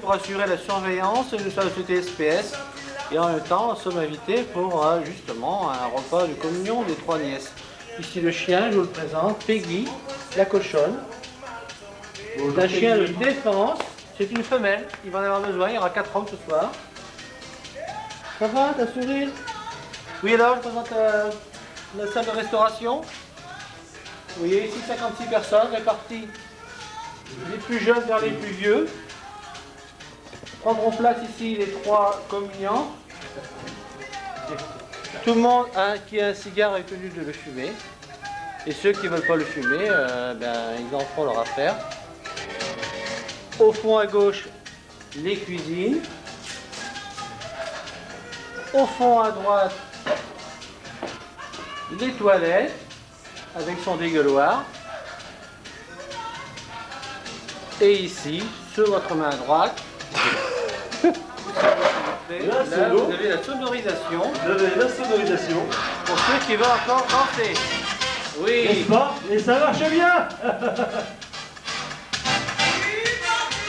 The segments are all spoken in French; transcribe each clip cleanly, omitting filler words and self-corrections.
Pour assurer la surveillance de la société SPS. Et en même temps, nous sommes invités pour justement un repas de communion des 3 nièces. Ici le chien, je vous le présente, Peggy, la cochonne. C'est un chien de défense, c'est une femelle, il va en avoir besoin, il y aura 4 hommes ce soir. Ça va, t'as sourire? Oui alors, je présente la salle de restauration. Vous voyez ici 56 personnes réparties, les plus jeunes vers les plus vieux. Prendront place ici les 3 communiants. Tout le monde qui a un cigare est tenu de le fumer. Et ceux qui ne veulent pas le fumer, ils en feront leur affaire. Au fond à gauche, les cuisines. Au fond à droite, les toilettes avec son dégueuloir. Et ici, sur votre main droite, là, vous avez la sonorisation. Vous avez la sonorisation. Pour ceux qui veulent encore danser. Oui. N'est-ce pas? Et ça marche bien.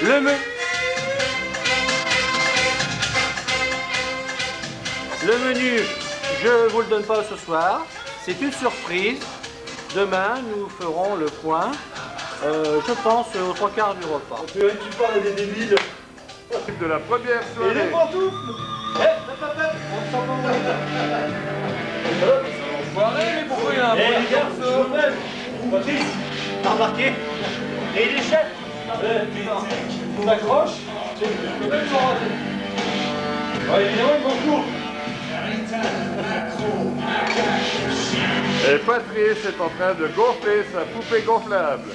Le menu, je ne vous le donne pas ce soir. C'est une surprise. Demain, nous ferons le point, je pense, aux 3/4 du repas. Tu parles des débiles. De la première Et soirée. les pantoufles. On ne sent pas Enfoiré, mais pourquoi il y a un Eh bruit les gars, comme je ça? vous même. Patrice, t'as remarqué? Et les chefs. tu t'accroches. Tu peux même s'en rater. Ouais, évidemment, il mange lourd. Et Patrice est en train de gonfler sa poupée gonflable.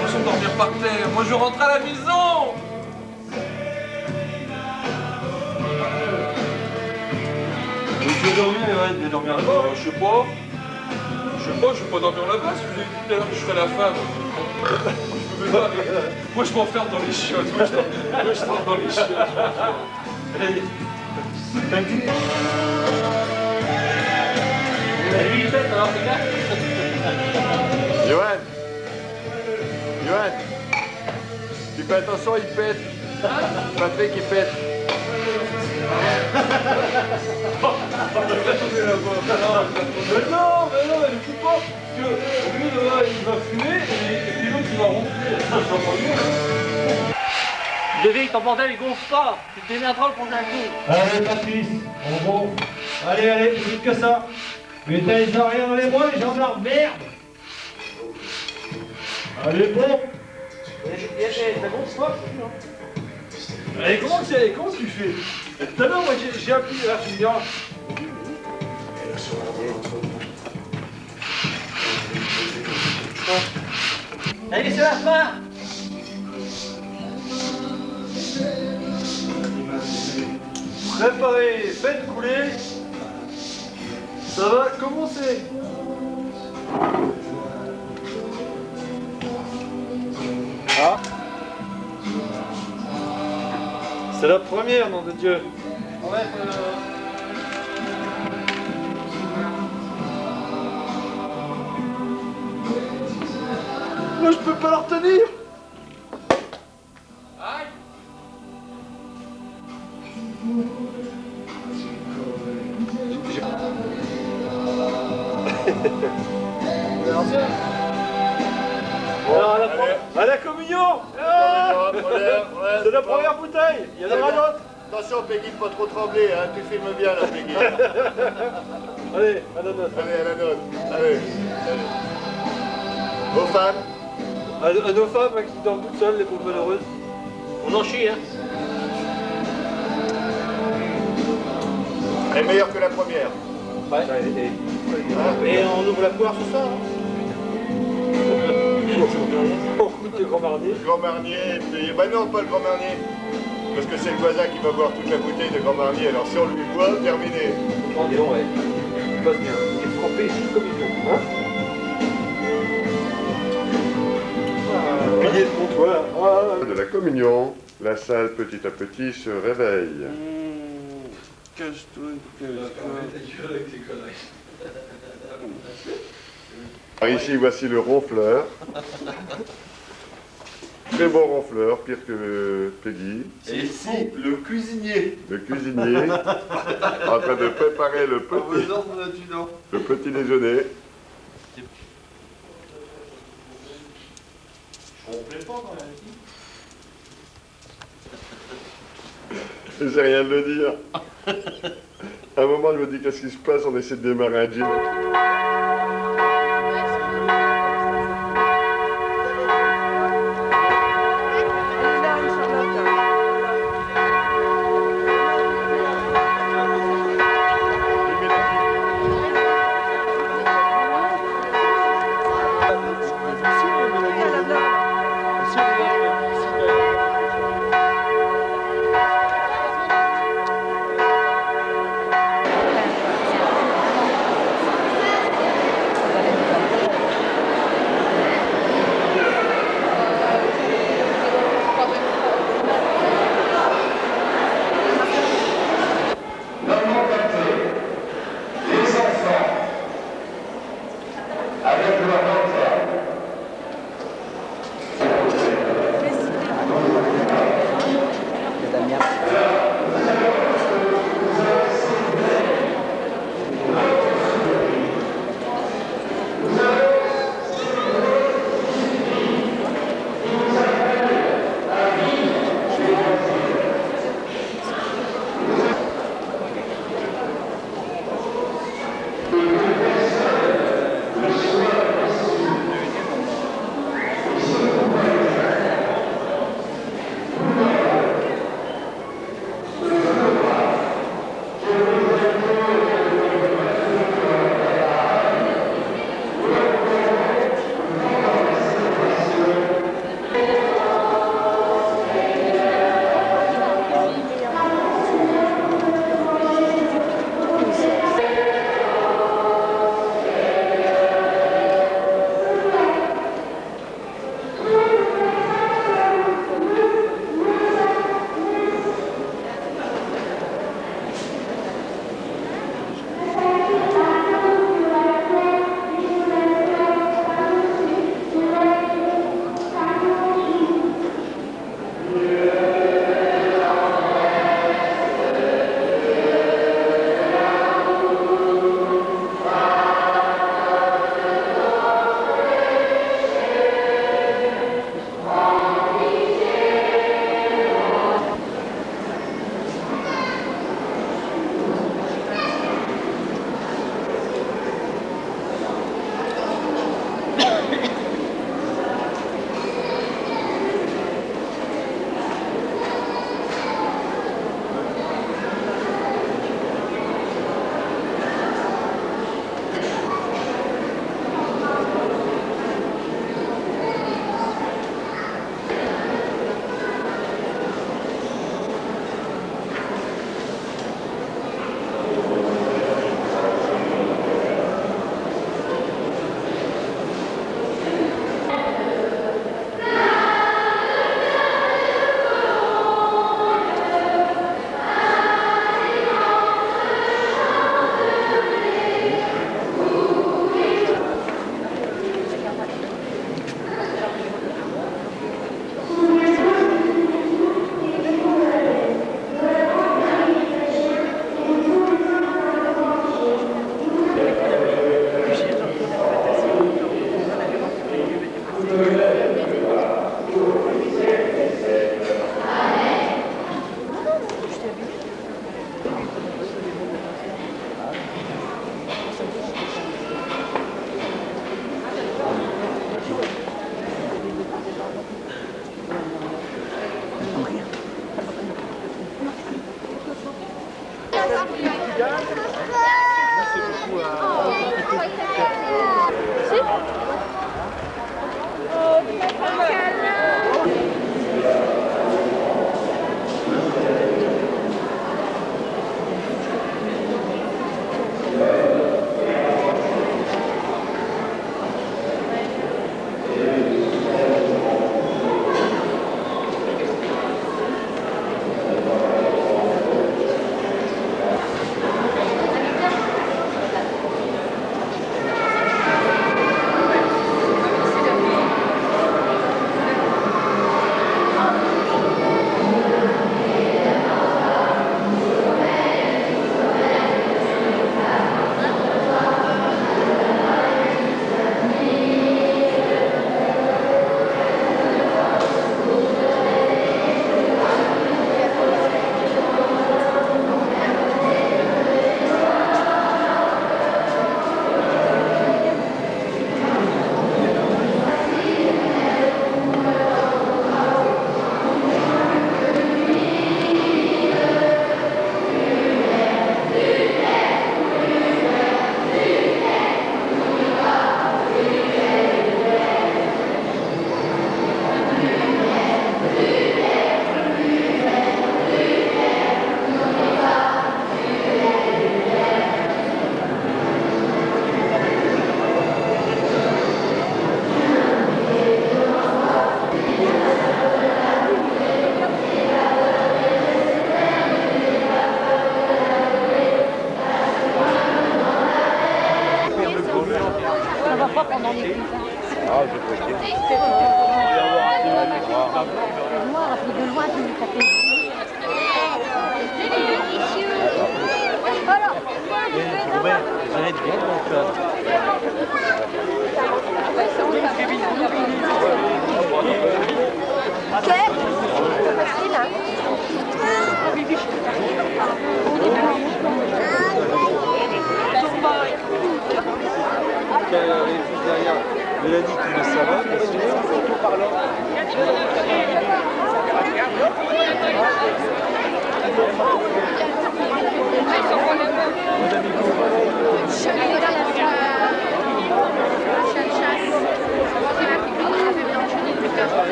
Moi je vais dormir par terre, moi je rentre à la maison. Tu veux dormir, ouais, tu veux dormir là-bas. Je sais pas, je vais pas dormir là-bas, si vous avez dit tout à l'heure que je serais la femme. Je peux pas, moi je m'enferme dans les chiottes, moi je rentre dans les chiottes. Allez. T'as une petite... Lui, il pète, alors les gars. Johan, tu fais attention, il pète. Patrick, il pète. Mais non, mais ne fous pas. Parce que lui, là, il va fumer et puis l'autre, il va ronfler. Devine, ton bordel, il gonfle pas. Tu te démerderas le prochain coup. Allez, Patrice, on gonfle. Allez, plus vite que ça. Mettez les oreilles dans les bras, les gendarmes, merde. Allez, bon. Ça gonfle pas, Allez, comment tu fais? Tout à l'heure, moi, j'ai appris là, tu me diras. Allez, c'est la fin. Préparez, faites couler. Ça va commencer. Ah. C'est la première, nom de Dieu. Ouais, Moi, je peux pas la retenir. Alors, à la communion. C'est la première bouteille. Il y en aura d'autres. Attention, Peggy, pas trop trembler, hein. Tu filmes bien là, Peggy. Allez, à la note. Allez, à la note. Allez. Aux femmes. À nos femmes qui dorment toutes seules, les pauvres malheureuses. on en chie, hein. Elle est meilleure que la première. Ouais. Et on ouvre la poire ce soir, hein. On goûte le Grand Marnier. Grand Marnier, et puis... Bah non, pas le Grand Marnier. Parce que c'est le voisin qui va boire toute la bouteille de Grand Marnier. Alors si on lui boit, terminé. Dis donc, ouais. Il passe bien. Il est trempé juste comme il faut. Hein? Priez de comptoir. De la communion. La salle, petit à petit, se réveille. Cache-toi, cache-toi. Alors ici, voici le ronfleur. Très bon ronfleur, pire que Peggy. Et ici, le cuisinier. Le cuisinier, en train de préparer le petit déjeuner. On plaît pas quand même. J'ai rien de le dire. À un moment, je me dis, qu'est-ce qui se passe? On essaie de démarrer un gin.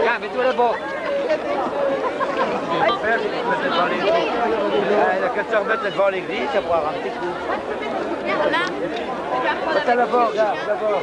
Viens, mets-toi là-bas. Il a qu'à se remettre devant l'église, ça pourra rentrer tout. Là, là-bas, regarde, là-bas.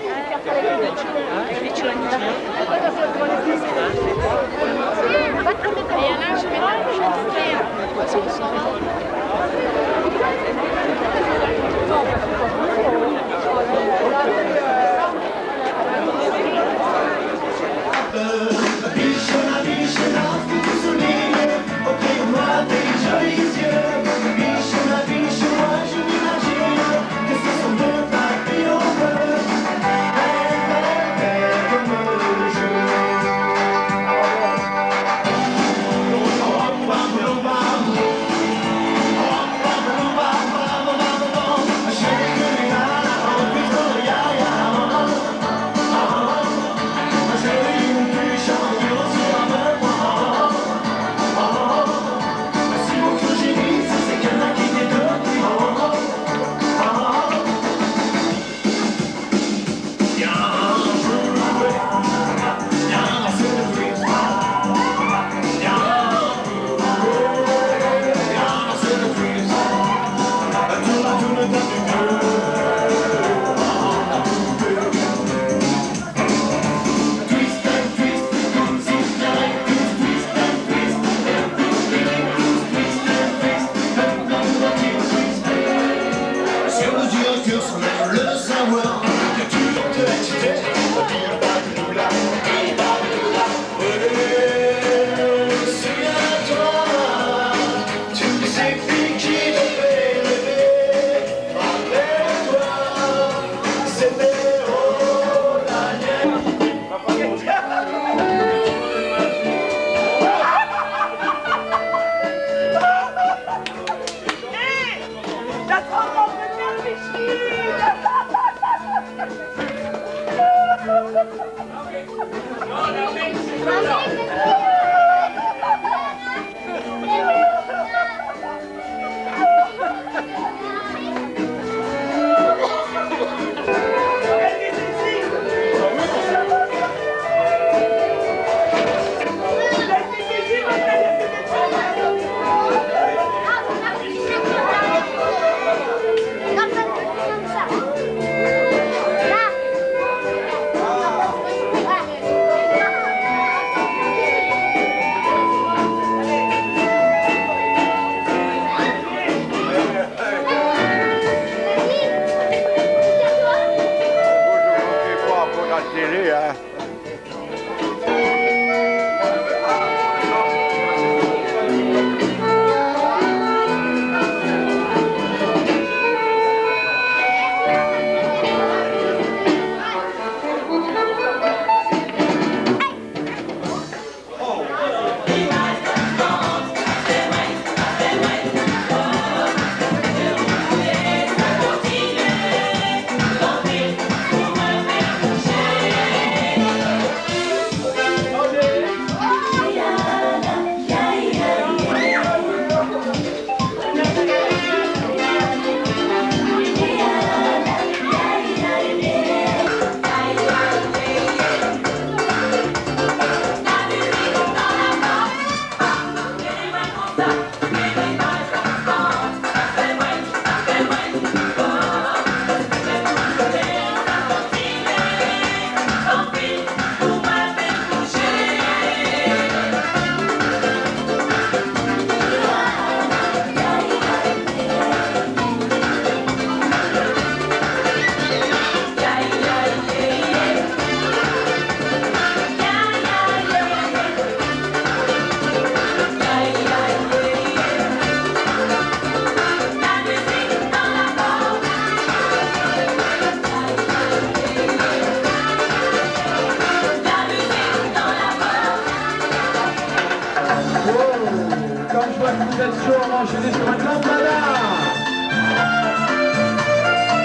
Vous êtes chaud, on va enchaîner sur une lambada.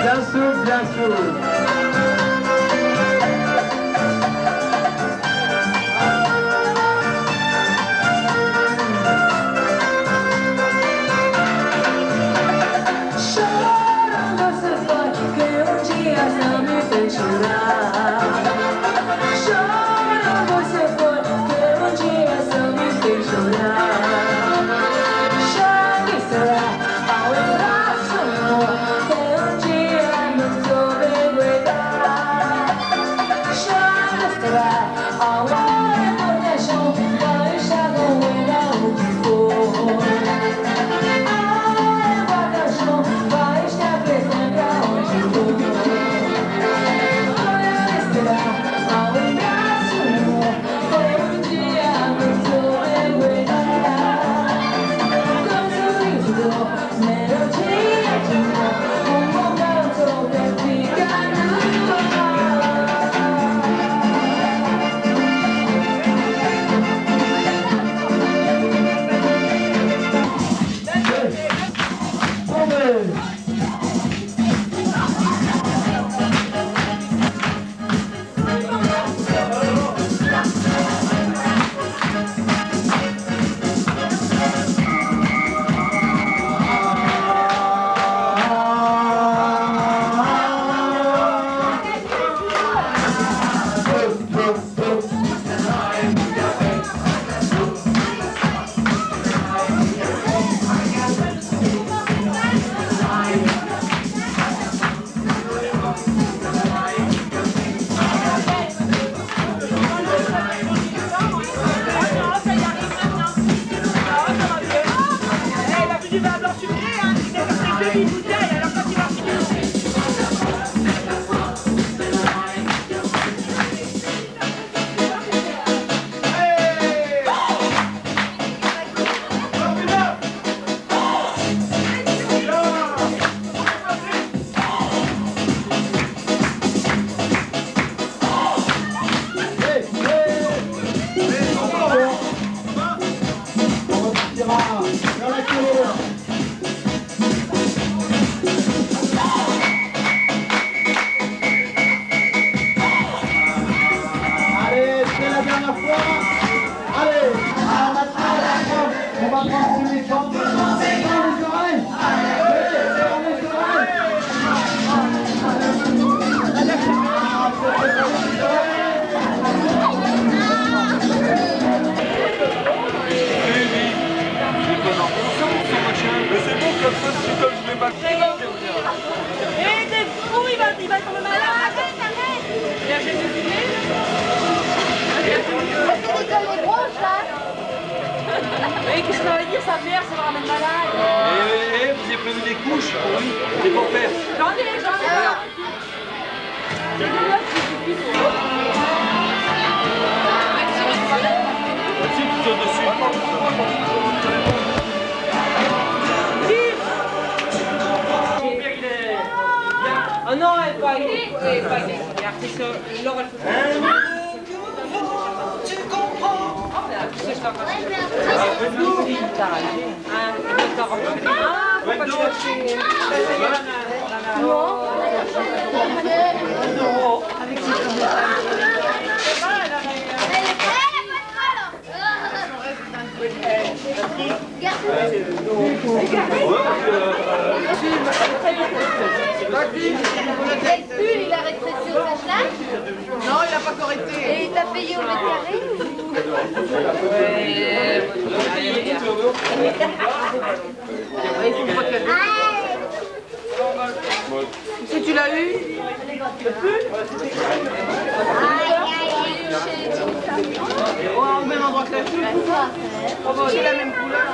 Bien sûr, bien sûr. du vin blanc sucré, hein, c'est comme c'est demi-bouteille, alors quand il va finir. Allez, c'est la dernière fois. Allez, maintenant, on va prendre sur les jambes. Dans les oreilles. Dans les oreilles. Mais c'est bon comme ça, si comme je vais pas. Et des fous, il va tomber malade. Arrête, arrête. Il a jamais fumé. Les broches là. Oui, qu'est-ce que ça veut dire, sa mère, ça va ramener malade. Vous avez prévu des couches pour lui, des beaux-pères. J'en ai. Si tu tires dessus. Ah non, elle va regarder ça. Laure, elle fait ça. Tu comprends. C'est ça. Pourquoi tu as fait Il a rétréci au flashlight. Non, il n'a pas correcté. Et il t'a payé au mètre carré. Si tu l'as eu, au même endroit que la fille. J'ai la même couleur.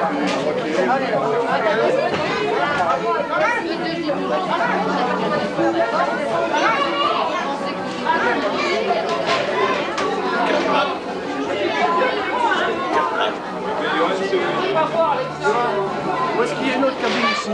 Où est-ce qu'il y a une autre cabine ici?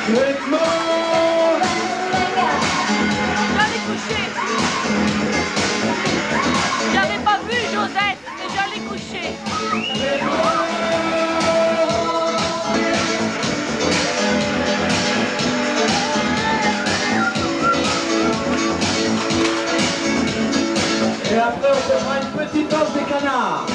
J'allais coucher. J'avais pas vu Josette, mais j'allais coucher. Et après, on fera une petite danse des canards.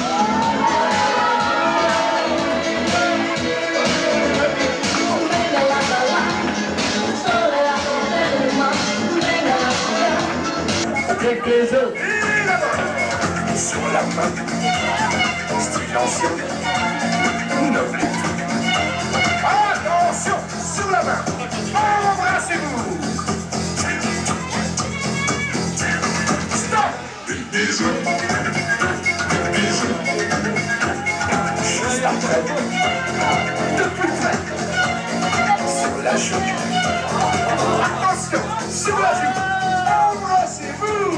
Avec les autres. Sur la main, style ancien, noble. Attention, sur la main, embrassez-vous. Stop. Bisous. Bisous. Juste après, de plus près, sur la joue. Attention, sur la joue, embrassez-vous.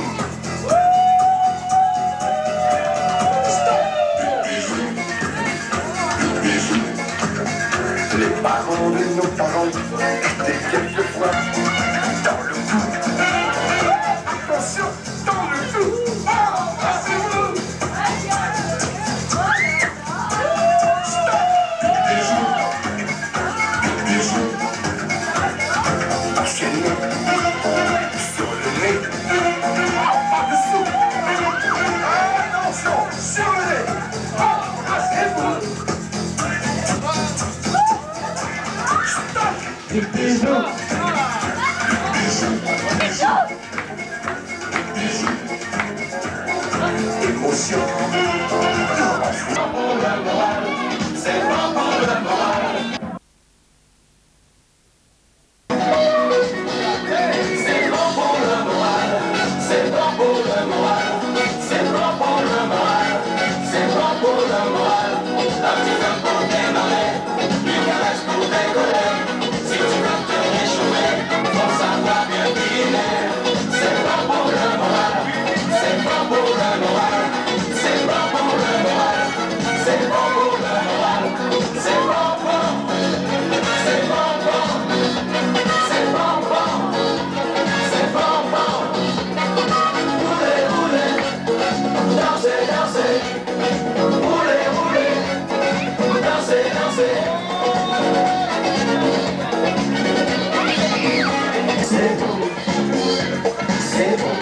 Les parents de nos parents étaient quelquefois dans le coup. Attention, dans le coup. Embrassez-vous. Stop. Bisous. Enchaînez sur le nez. En dessous. Attention, sur le nez. Embrassez-vous. Des bisous. Émotion. C'est bon pour le moral. C'est bon pour le moral. C'est bon pour le moral. C'est bon pour le moral. C'est bon pour le moral. La petite femme pour démarrer. Une caresse pour décoller. Si tu veux te réchauffer, faut savoir bien dîner. C'est bon pour le moral. C'est bon pour le moral. C'est bon pour le moral. C'est bon pour le moral. C'est bon pour. C'est bon pour. C'est bon pour. C'est bon pour. Roulez, roulez. Dansez, dansez. Roulez, roulez. Dansez, dansez. C'est bon. C'est bon.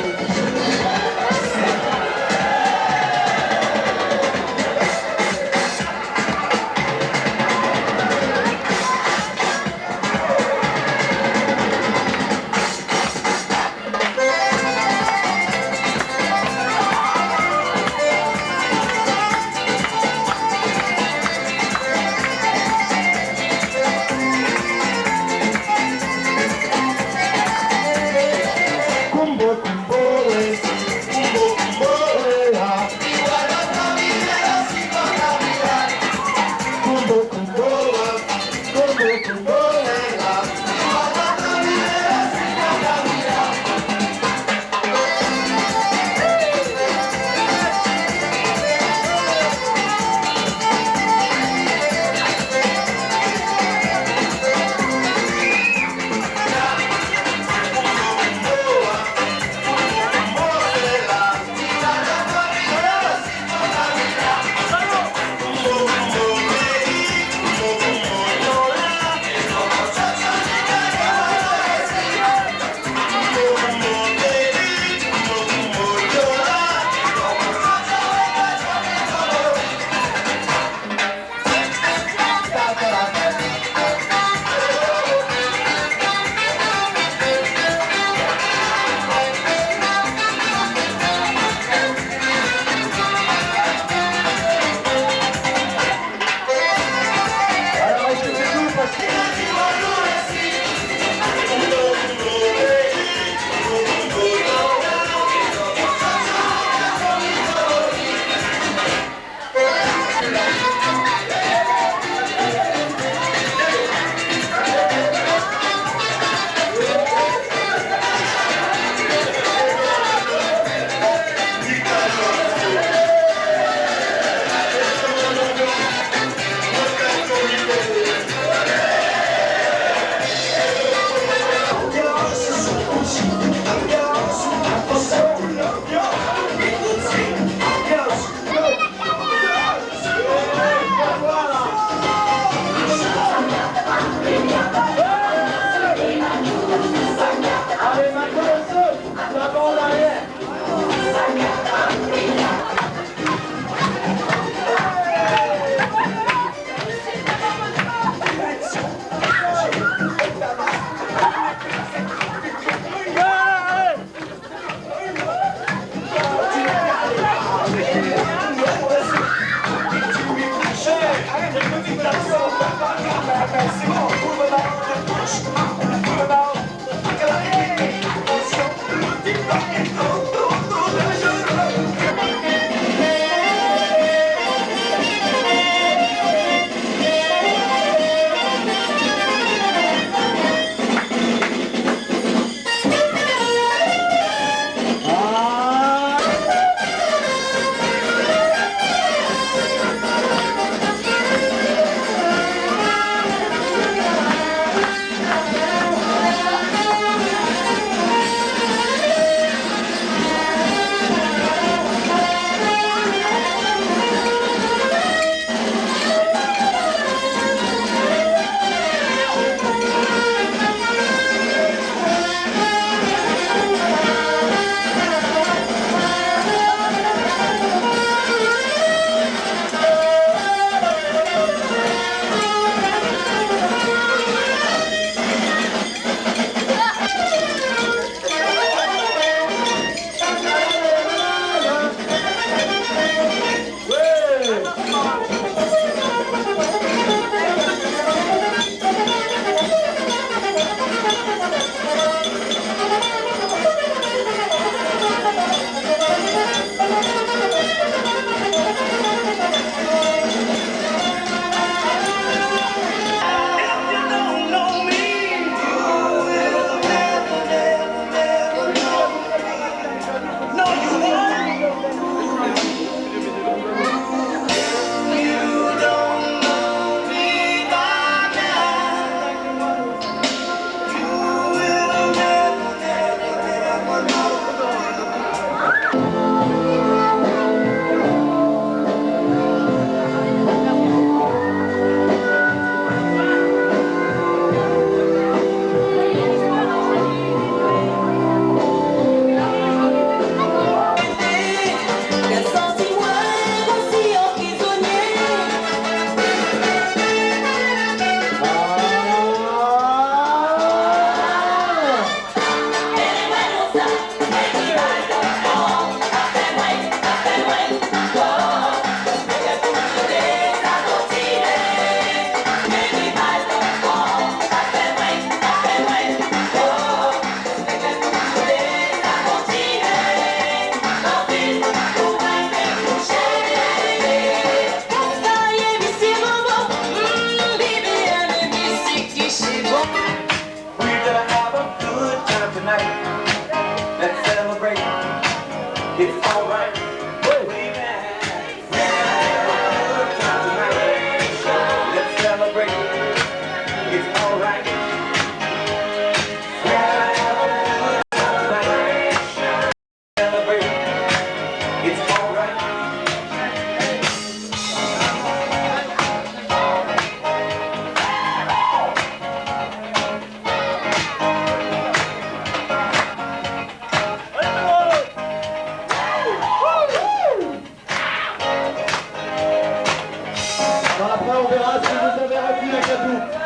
verra si vous avez rempli le cadeau.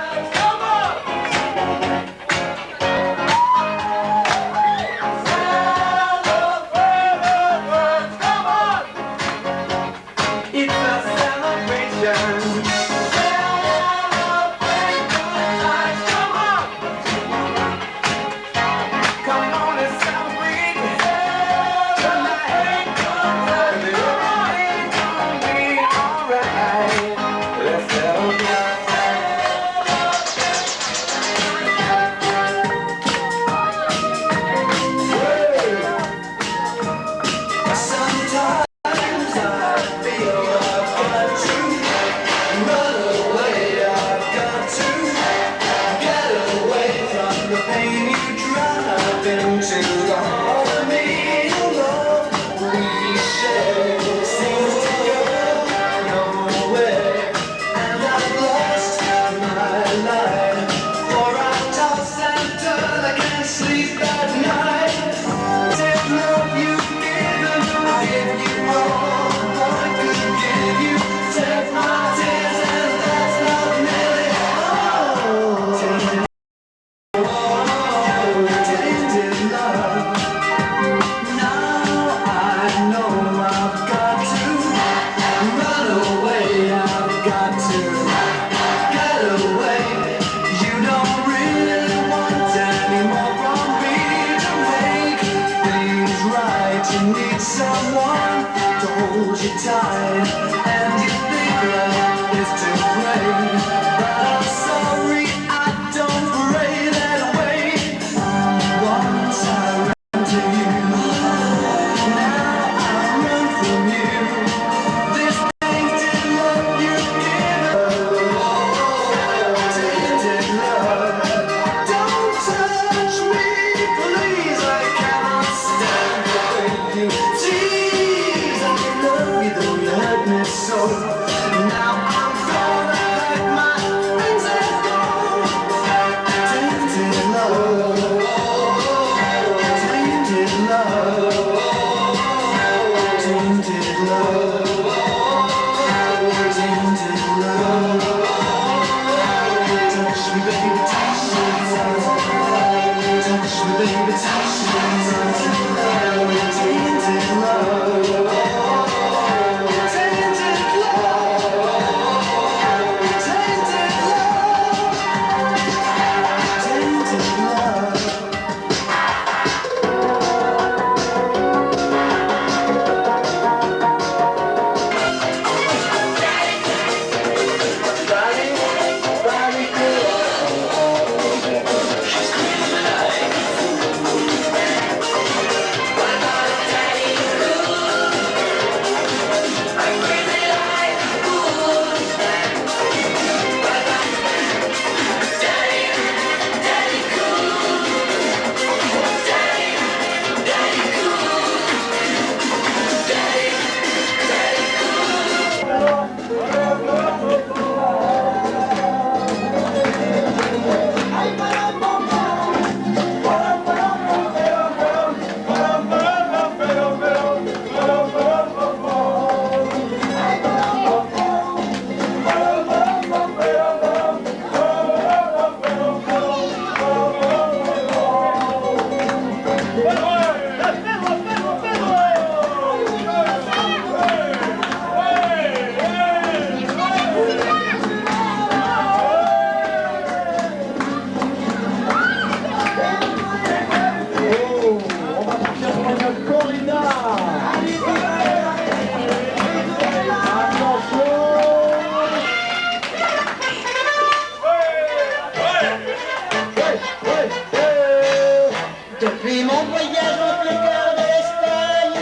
Depuis mon voyage en plein cœur de l'Espagne,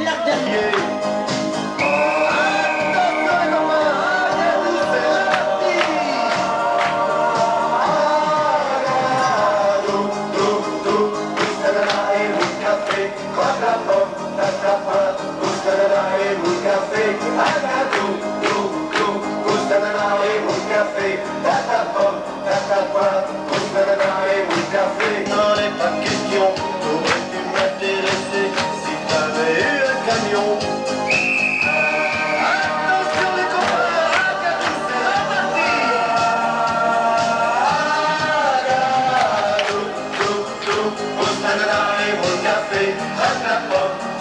la dernière... N'en est pas question,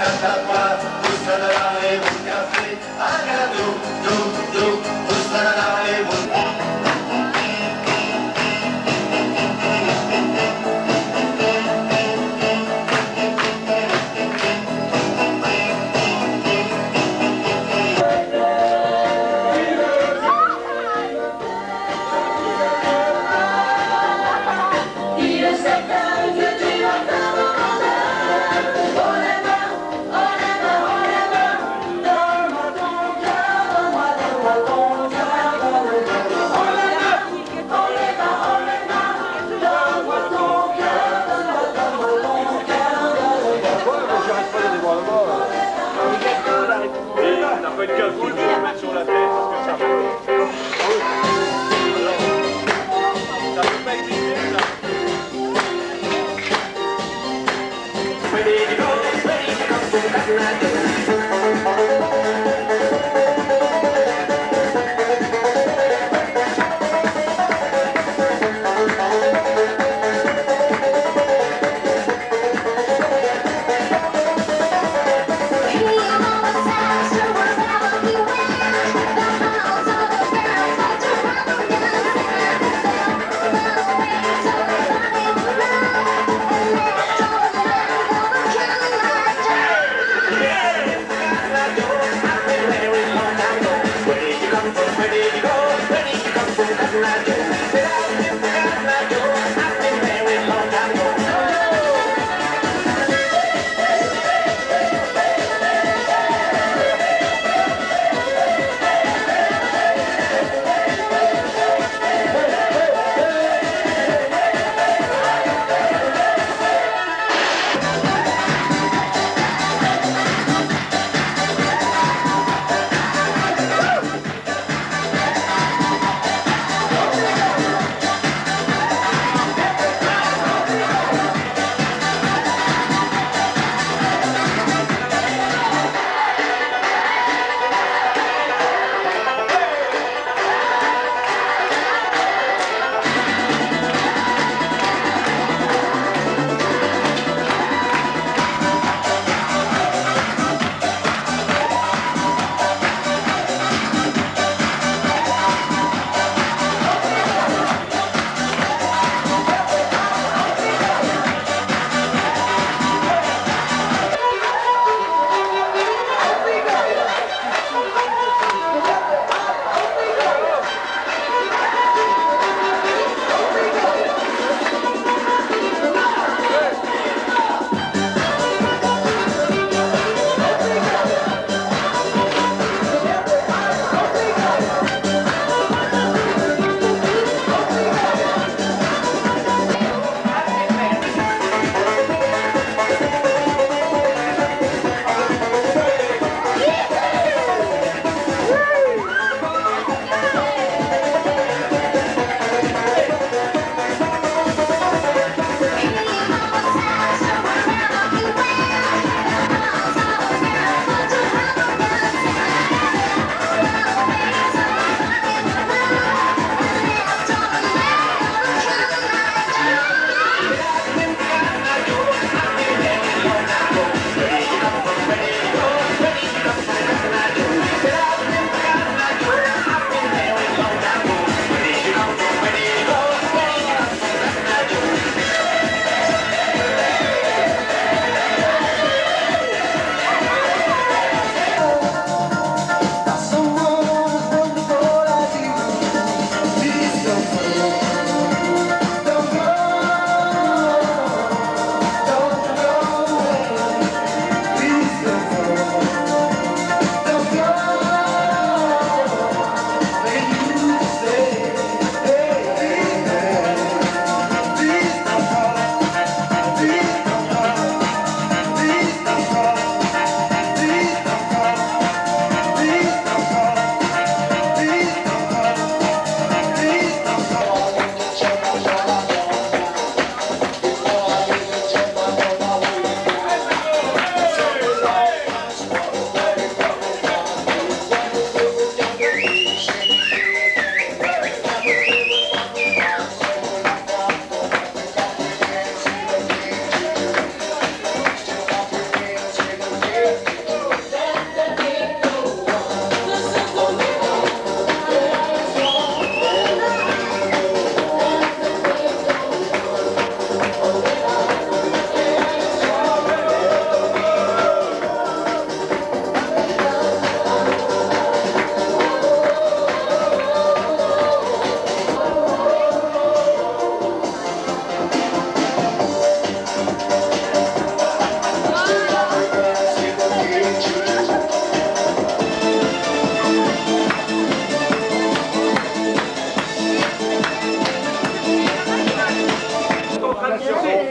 carte à boire, tous à la et bon café, un gâteau, tous à la et bon café. Il est certain que tu vas faire mon bonheur. Oh les mains,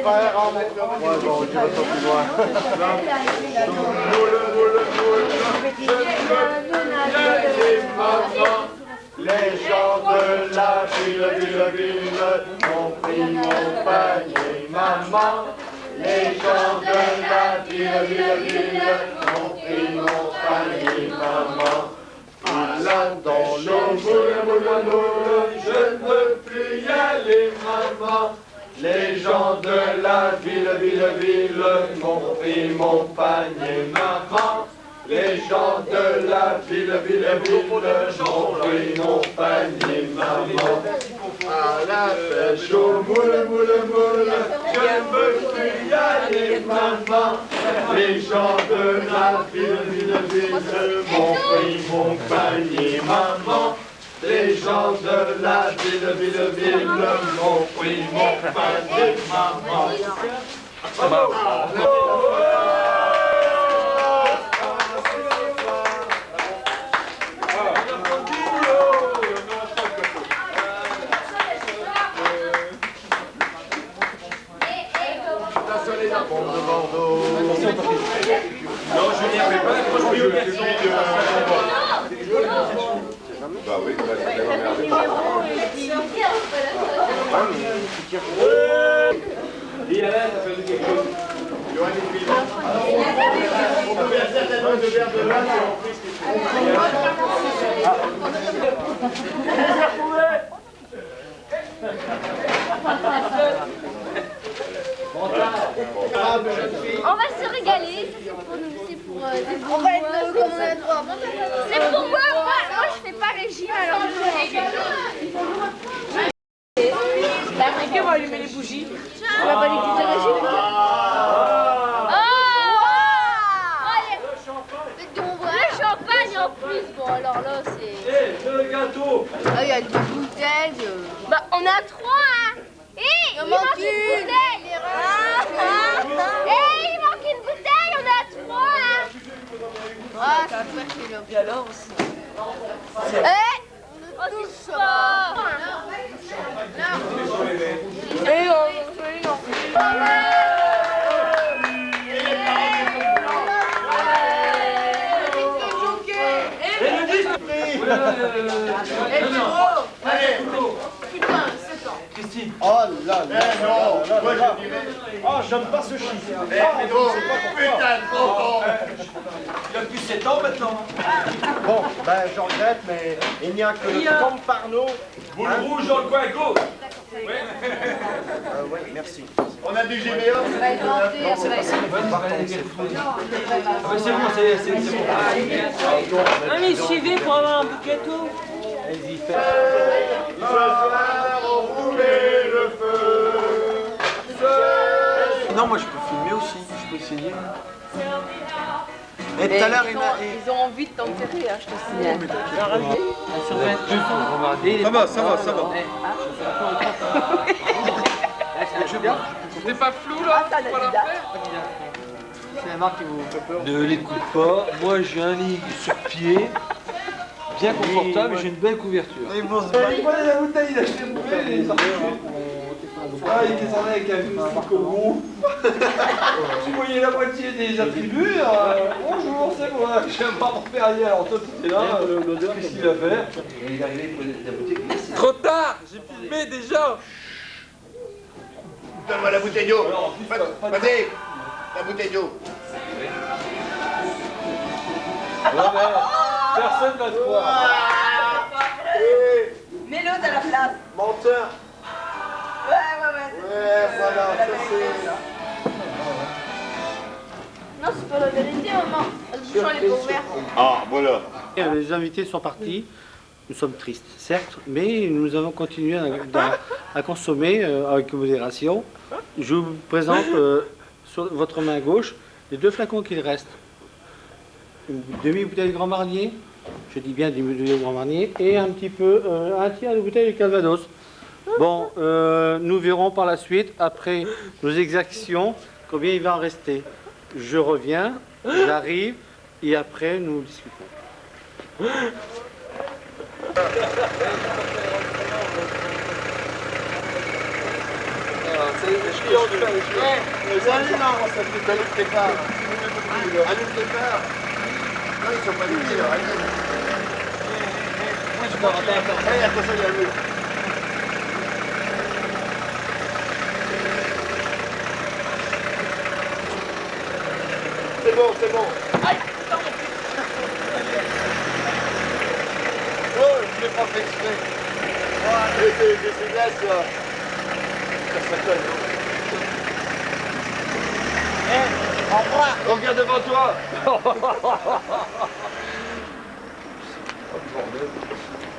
frère en mettre. Ouais, bon, tu vas pas plus loin. Les gens de la ville ont pris mon panier, maman. Les gens de la ville ont pris mon panier, maman. Là dans l'eau, moule, je ne veux plus y aller, maman. Les gens de la ville m'ont pris mon panier, maman. Les gens de la ville m'ont pris mon panier, maman. À la pêche au moule, je ne veux plus y aller, maman. Les gens de la ville m'ont pris mon panier, maman. Les gens de la ville m'ont pris mon panier, maman. Non, Julien, fais pas l'approche biométrique. Bah oui, c'est emmerdé. Et Alain, t'as fait quelque chose. Johan, il filme. On peut faire certainement de verre de vin, c'est en plus. On va se régaler, ça c'est pour nous, c'est pour des on va être comme on a le droit. C'est pour moi, moi je fais pas régime alors je La briquet va allumer les bougies. on va pas l'église de régime. Le champagne en plus, bon alors là c'est... Le gâteau. Ah il y a deux bouteilles. Bah on a trois hein. Il manque une bouteille. Il manque une bouteille, on a trois hein. Ah super chez l'homme. Et alors aussi. On ne touche pas. Et non. Christine. Oh là là. Non, moi je dirais. Oh, j'aime pas ce chiffre. Putain, trop con. Il a plus 7 ans maintenant. Bon, ben j'en regrette, mais il n'y a que le Tom Parnot. Boule rouge dans le coin gauche. Oui, merci. On a du GBA. C'est bon, c'est bon. Ah mais suivez pour avoir un bouquet tout. Vas-y, fais. Ce soir, on roulait le feu. Non, moi je peux filmer aussi, je peux essayer. Et tout à l'heure, il m'a dit. Ils ont envie de t'enterrer, hein, je te signale. Ça va. T'es pas flou là? Faut pas la faire. C'est la marque qui vous fait peur. Ne l'écoute pas. Moi j'ai un lit sur pied, bien confortable et j'ai une belle couverture. Ils vont se Il prenait la bouteille, il a acheté une bouteille et il est sorti. Ah, il descendait avec un Kobo. Tu voyais la moitié des attributs. Bonjour, c'est moi. J'ai un pardon Perrier. Alors toi, tu étais là. Qu'est-ce qu'il a fait? Il est arrivé, il prenait la bouteille. Trop tard, j'ai filmé déjà. Donne-moi la bouteille d'eau. Vas-y, la bouteille d'eau. Personne va te voir. Mets-le à la place. Menteur. Ouais. Ouais, voilà, ça c'est... Non, c'est pas la vérité, maman. Le bouchon elle est pas ouvert. Ah, voilà. Les invités sont partis. Nous sommes tristes, certes, mais nous avons continué à consommer avec modération. Je vous présente sur votre main gauche les deux flacons qu'il reste. Une demi-bouteille de Grand Marnier, je dis bien demi-bouteille de Grand Marnier, et un petit peu, un tiers de bouteille de Calvados. Bon, nous verrons par la suite, après nos exactions, combien il va en rester. Je reviens, j'arrive, et après nous discutons. Alors, Allume tes phares. Allume tes phares. Non, ils sont pas allumés, là. Allume. Hey, attention, il y a le mur. C'est bon, c'est bon. Aïe, non. Oh, je l'ai pas fait exprès. C'est glace, là. Ça colle, non? Au revoir. Regarde devant toi.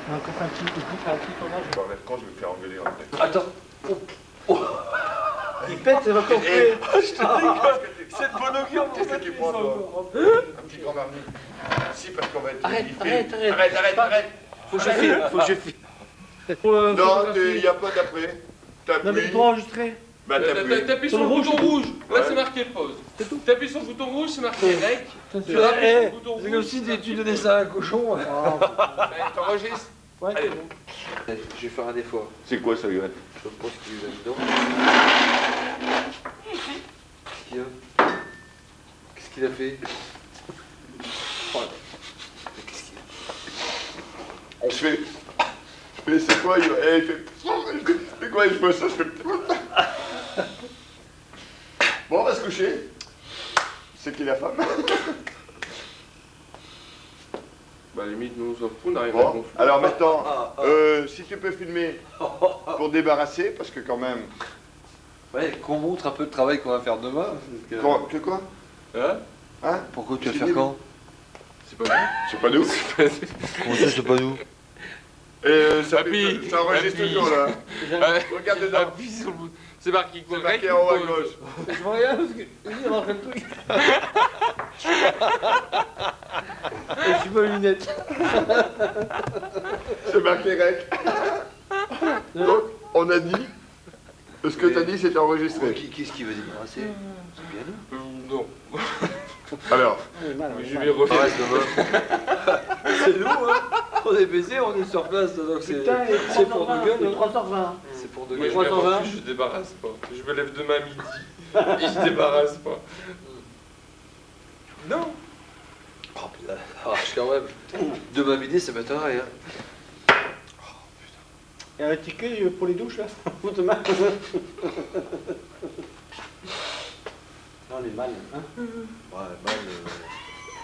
Encore un petit tournage. Bon, quand je vais me faire engueuler en fait. Attends. Il pète, c'est encore fait. Je te dis que cette bonne augure, Qu'est-ce que tu prends, toi? Un petit grand marmite. Si, parce qu'on va être... Arrête. Faut que je filme, faut que je filme. Non, il n'y a pas d'après. Non mais tu dois enregistrer. Bah t'appuies. T'appuies sur le bouton rouge, là c'est marqué pause. T'appuies sur le bouton rouge, c'est marqué rec. Tu appuies sur le bouton rouge. C'est comme si tu donnais ça à un cochon. T'enregistres? Ouais, allez. Je vais faire un effort. C'est quoi ça, Yoann? Je pense qu'il est là-dedans. Qu'est-ce qu'il a fait? Qu'est-ce qu'il a fait? Je fais... Mais c'est quoi, Yoann? Il fait... C'est quoi, je fais ça, je fais... Bon, on va se coucher. C'est qui la femme? Bah limite, nous on s'en fout, on arrive à Bon, gonfler. alors maintenant, si tu peux filmer pour débarrasser, parce que quand même... Ouais, qu'on montre un peu le travail qu'on va faire demain. Que quoi? Hein? Hein? Pourquoi tu vas le faire quand? C'est pas vrai? C'est pas nous? Comment ça, c'est pas nous? Ça Papy, ça enregistre papy. toujours là. Regarde dedans. Appuie sur le bouton. C'est marqué quoi? C'est marqué en haut à gauche. Je vois rien parce que il rentre le truc. Et je suis pas aux lunettes. C'est marqué rec. Donc, on a dit. Ce que t'as dit, c'était enregistré. Qu'est-ce qu'il veut débarrasser? C'est bien nous. Non. Alors. Je vais refaire. C'est nous, hein. On est baisés, on est sur place, donc c'est pour de gueule. 320. C'est pour de Moi gueule. je me refuse, je débarrasse pas. Je me lève demain midi et je débarrasse pas. Non. Oh putain, quand même. Demain midi, ça m'étonnerait, hein. Et un ticket pour les douches là? Ou demain? Non, les balles, hein? Ouais, mal.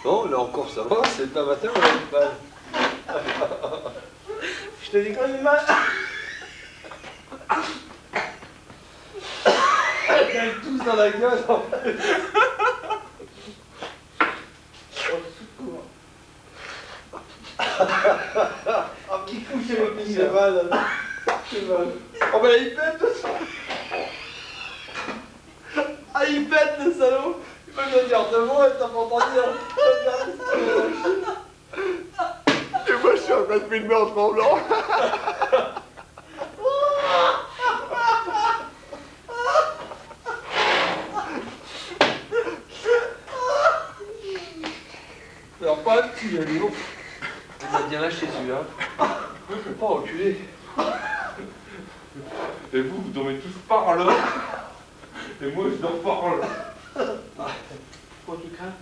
Non, là encore ça va, c'est demain matin, on a une balle. Je te dis quand même mal. Ils tous dans la gueule. Qui fout chez le pays là? C'est mal. Oh bah il pète le salaud. Ah il pète le salaud. Il va me dire de moi, t'as pas entendu Et moi, je suis en train de filmer en tremblant. Alors pas un petit, Léo. Il m'a bien lâché celui-là. Je peux pas reculer. Et vous dormez tous par là. Et moi je dors par là. Pourquoi tu crains?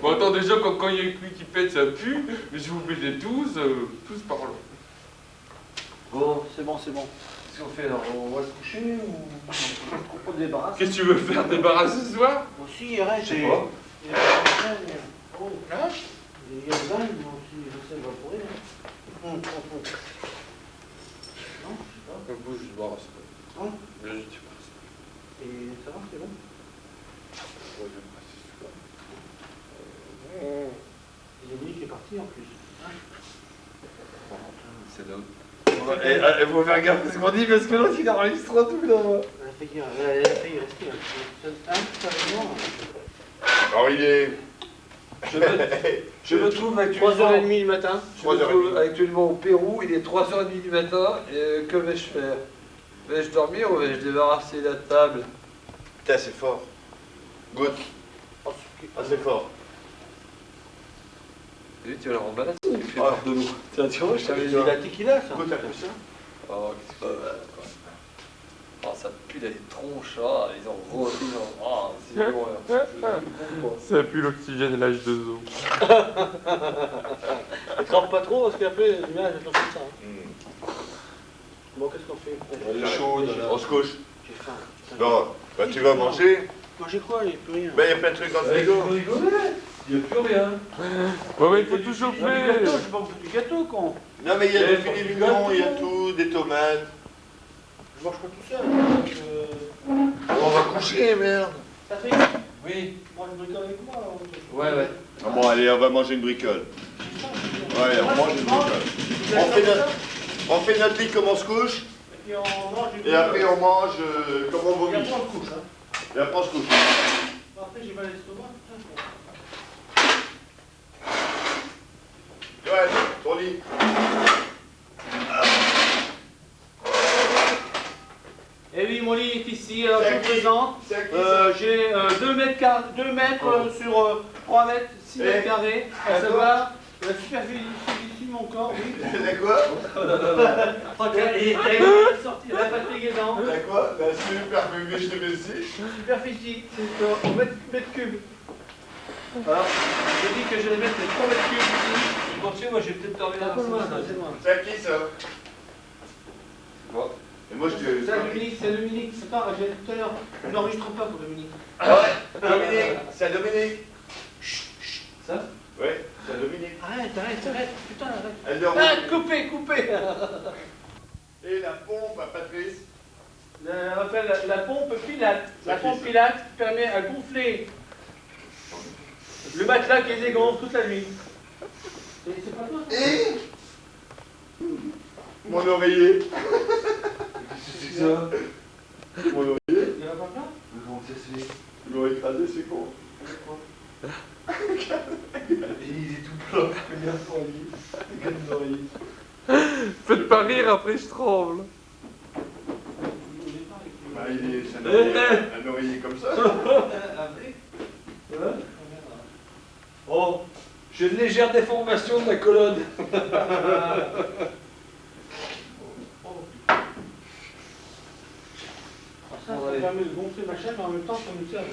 Bon attends déjà quand il y a une pluie qui pète ça pue, mais si vous mettez tous par là. Bon, c'est bon. Qu'est-ce qu'on fait alors? On va se coucher ou On débarrasse. Qu'est-ce que tu veux faire, débarrasser ce soir? Aussi, arrête. Je sais pas. Il y a le vin, mais aussi, je sais, évaporé. Non, je sais pas. Bouge, je débarrasse. Hein? Je débarrasse. Et ça va, c'est bon? Ouais, je débarrasse, Il y a lui qui est parti en plus. Hein? C'est l'homme. Il faut faire gaffe à ce qu'on dit parce que l'autre il enregistre tout là. Elle a failli rester. Un petit Alors il est. Je me trouve actuellement, 3h30 du matin. je me trouve actuellement au Pérou, il est 3h30 du matin, et que vais-je faire? Vais-je dormir ou vais-je débarrasser la table? Putain, c'est fort. Goûte. Ah, c'est fort. Oui, tu vas la remballer. Il fait part de l'eau. Tiens, tu vois, je t'avais dit. C'est la tequila, ça. Goûte un peu ça. Oh, qu'est-ce que c'est? Oh, ça puis il a des tronches, ah, ils ont rôti, ah, c'est l'horreur. Ça pue l'oxygène et l'âge de zoo. Ne trempe pas trop parce qu'après l'image est comme ça. Bon, qu'est-ce qu'on fait? Elle est chaude, on se couche. J'ai faim. Non, bah tu vas manger. Manger quoi? Il n'y a plus rien. Ben il y a plein de trucs dans le frigo. Il n'y a plus rien. Ouais, mais il faut tout chauffer. Du gâteau, j'ai pas beaucoup de gâteau, con. Non mais il y a des filets mignons, il y a tout, des tomates. Je mange pas tout seul. On va coucher, merde. Patrick, Oui. mange une bricole avec moi. Ouais. Ah bon, allez, on va manger une bricole. Ouais, on mange une bricole. On fait notre lit comme on se couche. Et puis on mange une Et après on mange comme on Et vomit. après on se couche. Hein. Et après on se couche. Après j'ai mal à l'estomac. Ouais, ton lit. Et oui, mon lit est ici. Alors je C'est vous qui? présente. C'est qui, J'ai 2 mètres sur 3 mètres, 6 mètres carrés. À savoir la superficie de mon corps. Oui. T'as quoi? Et sorti la fatigue aidant. T'as quoi? La superficie de Messi. Superficie, c'est en mètres cubes. Alors, je dis que je vais mettre les 3 mètres cubes ici. Continue, moi j'ai peut-être dormi C'est là. un peu loin, ça, c'est loin. C'est à qui ça? Bon. Et moi je te. C'est Dominique, c'est Dominique. Attends, j'ai dit tout à l'heure, je n'enregistre pas pour Dominique. Ah ouais, Dominique, c'est à Dominique. Ça? Ouais, c'est à Dominique. Arrête, putain, arrête. Elle dort. Ah, coupez. Et la pompe à Patrice. On appelle la pompe Pilate. La pompe Pilate permet à gonfler le matelas qui dégonfle toute la nuit. C'est pas toi ça? Et mon oreiller. C'est ça. Mon oreiller. Il y en a pas plein? Comment ça se fait? Ils l'ont écrasé, c'est con. Il est tout plat. Regarde son lit. Regarde les oreillers. Faites pas rire, après je tremble. Bah, c'est un oreiller comme ça. Oh, j'ai une légère déformation de la colonne. Ça permet de gonfler ma chaîne, mais en même temps, ça me sert de...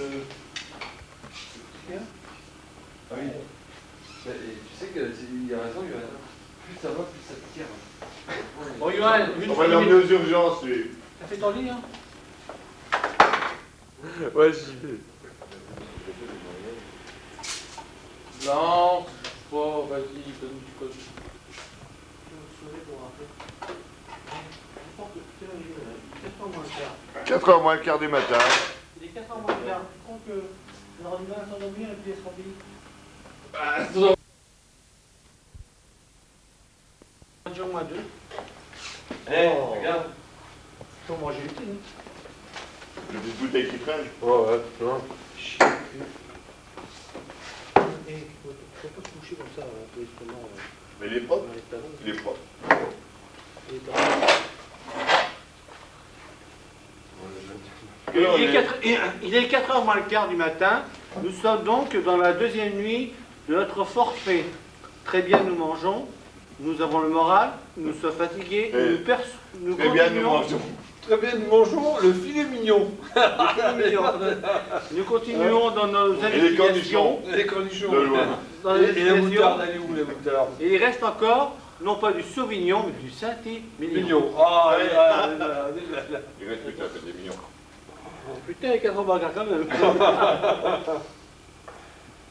Ah oui. Et tu sais qu'il y a raison, Yoann. Plus ça va, plus ça te tire. Bon, Yoann, On va l'emmener aux urgences, lui. t'as fait ton lit, hein? Ouais, j'y vais. Non, pas, vas-y, donne du code. 4h moins le quart du matin. Il est 4h moins le quart. Tu crois que on aura du mal à s'endormir et puis elle sera finie? Moins 2. Regarde. Faut manger vite, hein? Le petite bouteille qui traîne. Ouais, tu vois. Et faut pas se coucher comme ça, pour justement. Mais il est propre. Dans les talons. Il est propre. Il est 4h moins le quart du matin. Nous sommes donc dans la deuxième nuit de notre forfait. Très bien, nous mangeons. Nous avons le moral. Nous sommes fatigués. Nous Très bien, nous continuons. mangeons. Très bien, nous mangeons le filet mignon. Nous continuons dans nos Et les cornichons. investigations. Les cornichons. De loin. Dans Et les la investigations. moutarde, elle est où la moutarde? Et il reste encore, non pas du Sauvignon, mais du Saint-Émilion. Mignon. Ah, Ouais. là. Il reste plus que ça, fait des millions. Putain, il y a 4 bagarres quand même.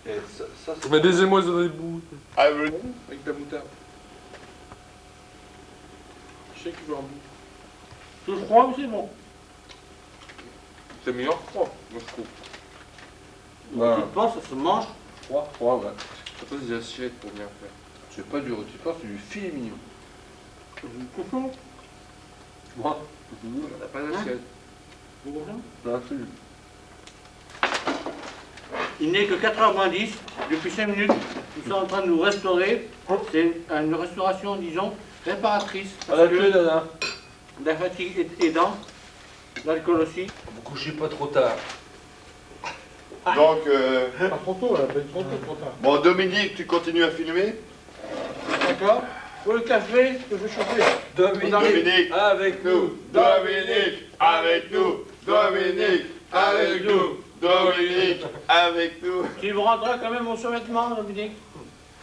Et ça c'est Mais des émois dans les bouts. Ah, oui. Avec ta moutarde. Je sais qu'il veut un bout. Tout froid, c'est bon. C'est meilleur froid, moi je trouve. Tu penses, ça se mange. Froid, ouais. Je pose des assiettes pour bien faire. C'est pas du rôti-porc, c'est du filet mignon. Moi, on n'a pas d'assiette. Non, c'est Il n'est que 4h moins 10. Depuis 5 minutes, nous sommes en train de nous restaurer. C'est une restauration, disons, réparatrice. À la queue, Nana. La fatigue aidant, l'alcool aussi. Vous couchez pas trop tard. Donc, Pas trop tôt, là, pas trop tard. bon, Dominique, tu continues à filmer. D'accord. Pour le café, je vais chauffer. Dominique, Dominique, avec nous. Dominique, avec nous. Dominique, avec nous. Dominique, avec nous. Tu me rendras quand même mon survêtement, Dominique.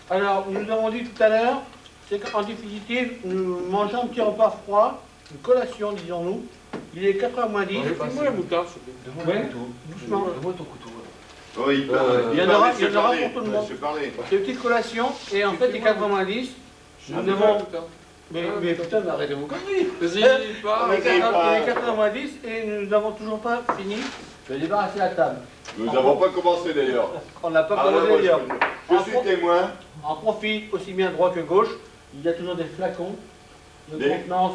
Alors, nous avons dit tout à l'heure, c'est qu'en définitive, nous mangeons un petit repas froid, une collation, disons-nous. Il est 4h moins 10. Fais-moi la moutarde, s'il te plaît. Ouais, doucement. Donne-moi ton couteau. Oui, Il y en aura pour tout le monde. Je parlais. C'est une petite collation, et en fait, il est 4h moins 10. Nous avons... Mais putain, mais arrêtez vos conneries. Vas-y, parle. Il est 4h moins 10, et nous n'avons toujours pas fini de débarrasser la table. Nous n'avons pas commencé d'ailleurs. On n'a pas Ah, commencé moi, d'ailleurs. je suis témoin. En profite aussi bien droite que gauche. Il y a toujours des flacons de Des- contenance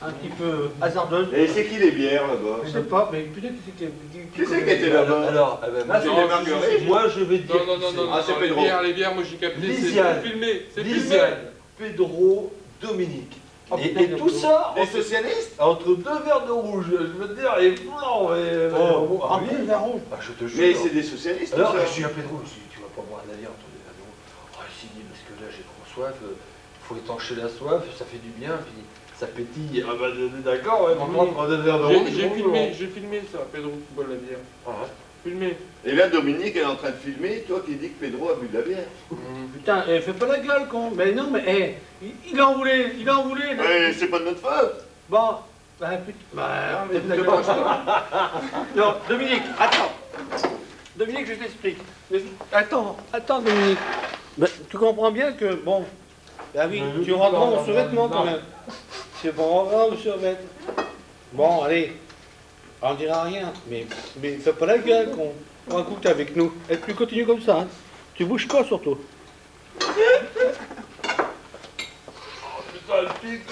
un petit peu hasardeuse. Et c'est qui les bières là-bas? Je sais pas, mais peut-être que c'était... Qui c'est qui était là-bas? Alors, Là, c'est des marguerites. moi je vais te dire. Non, Ah, c'est Pedro. les bières, moi j'ai capté, Lisiane. c'est filmé, c'est filmé. Lisiane, Pedro, Dominique. Oh, Et putain, tout ça Les socialistes? entre deux verres de rouge. Je veux te dire, les blancs et. En plus, vers rouge. Ah, je te jure. Mais c'est des socialistes, Alors, tout ça. je suis à Pedro, je dis, tu vas pas boire de la bière entre deux verres de rouge. Oh, il s'est dit, parce que là j'ai trop soif, faut étancher la soif, ça fait du bien, puis ça pétille. Ah bah d'accord, ouais, on entre deux verres de rouge. J'ai filmé ça, Pedro qui boit de la bière. Ah, Filmé. Et là, Dominique, elle est en train de filmer, toi qui dis que Pedro a bu de la bière. Putain, fais pas la gueule, con. Mais non, mais il en voulait, il en voulait. là. Ouais, c'est pas de notre faute. Bon, bah putain. Bah, mais fais ta gueule. Non, Dominique, attends. Dominique, je t'explique. Mais attends, Dominique. Bah, tu comprends bien que, bon, bah oui, tu rendras mon survêtement quand même. C'est bon, on rendra mon survêtement. Bon, allez, on dira rien, mais fais pas la gueule, con. On écoute avec nous. Et tu continues comme ça, hein. Tu bouges pas surtout. putain, le pic.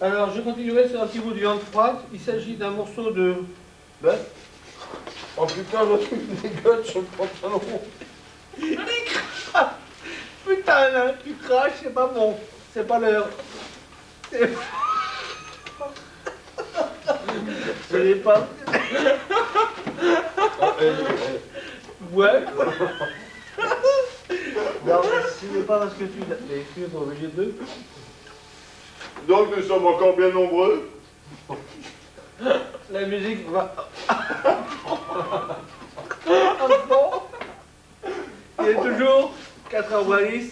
Alors, je continuerai sur un petit bout de viande froide. Il s'agit d'un morceau de bœuf. Oh putain, le truc dégueule sur le pantalon. Putain, là, tu craches, c'est pas bon. C'est pas l'heure. Ce n'est pas... Ouais. Non, ce n'est pas parce que tu... Les filles sont obligées de... Donc nous sommes encore bien nombreux. La musique va... Bon. Il est toujours 4h10.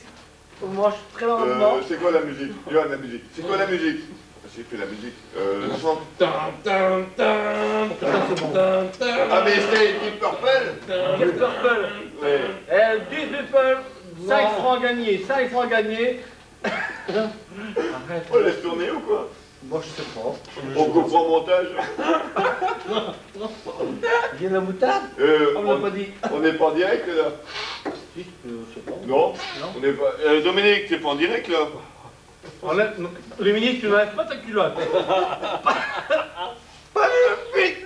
On mange très lentement. C'est quoi la musique? Johan, la musique. C'est quoi la musique? J'ai fait la musique. Chante. Ah, c'est bon. Ah, mais c'est Deep Purple? Deep Purple. Ouais. Deep Purple. 5 francs gagnés. 5 francs gagnés. Arrête. On laisse tourner ou quoi? Moi, je sais pas. On comprend au montage. Il y a de la moutarde? On me l'a pas dit. On n'est pas en direct là? Si, je sais pas. Non? On n'est pas. Dominique, t'es pas en direct là? Dominique, tu n'enlèves pas ta culotte. Pas de suite.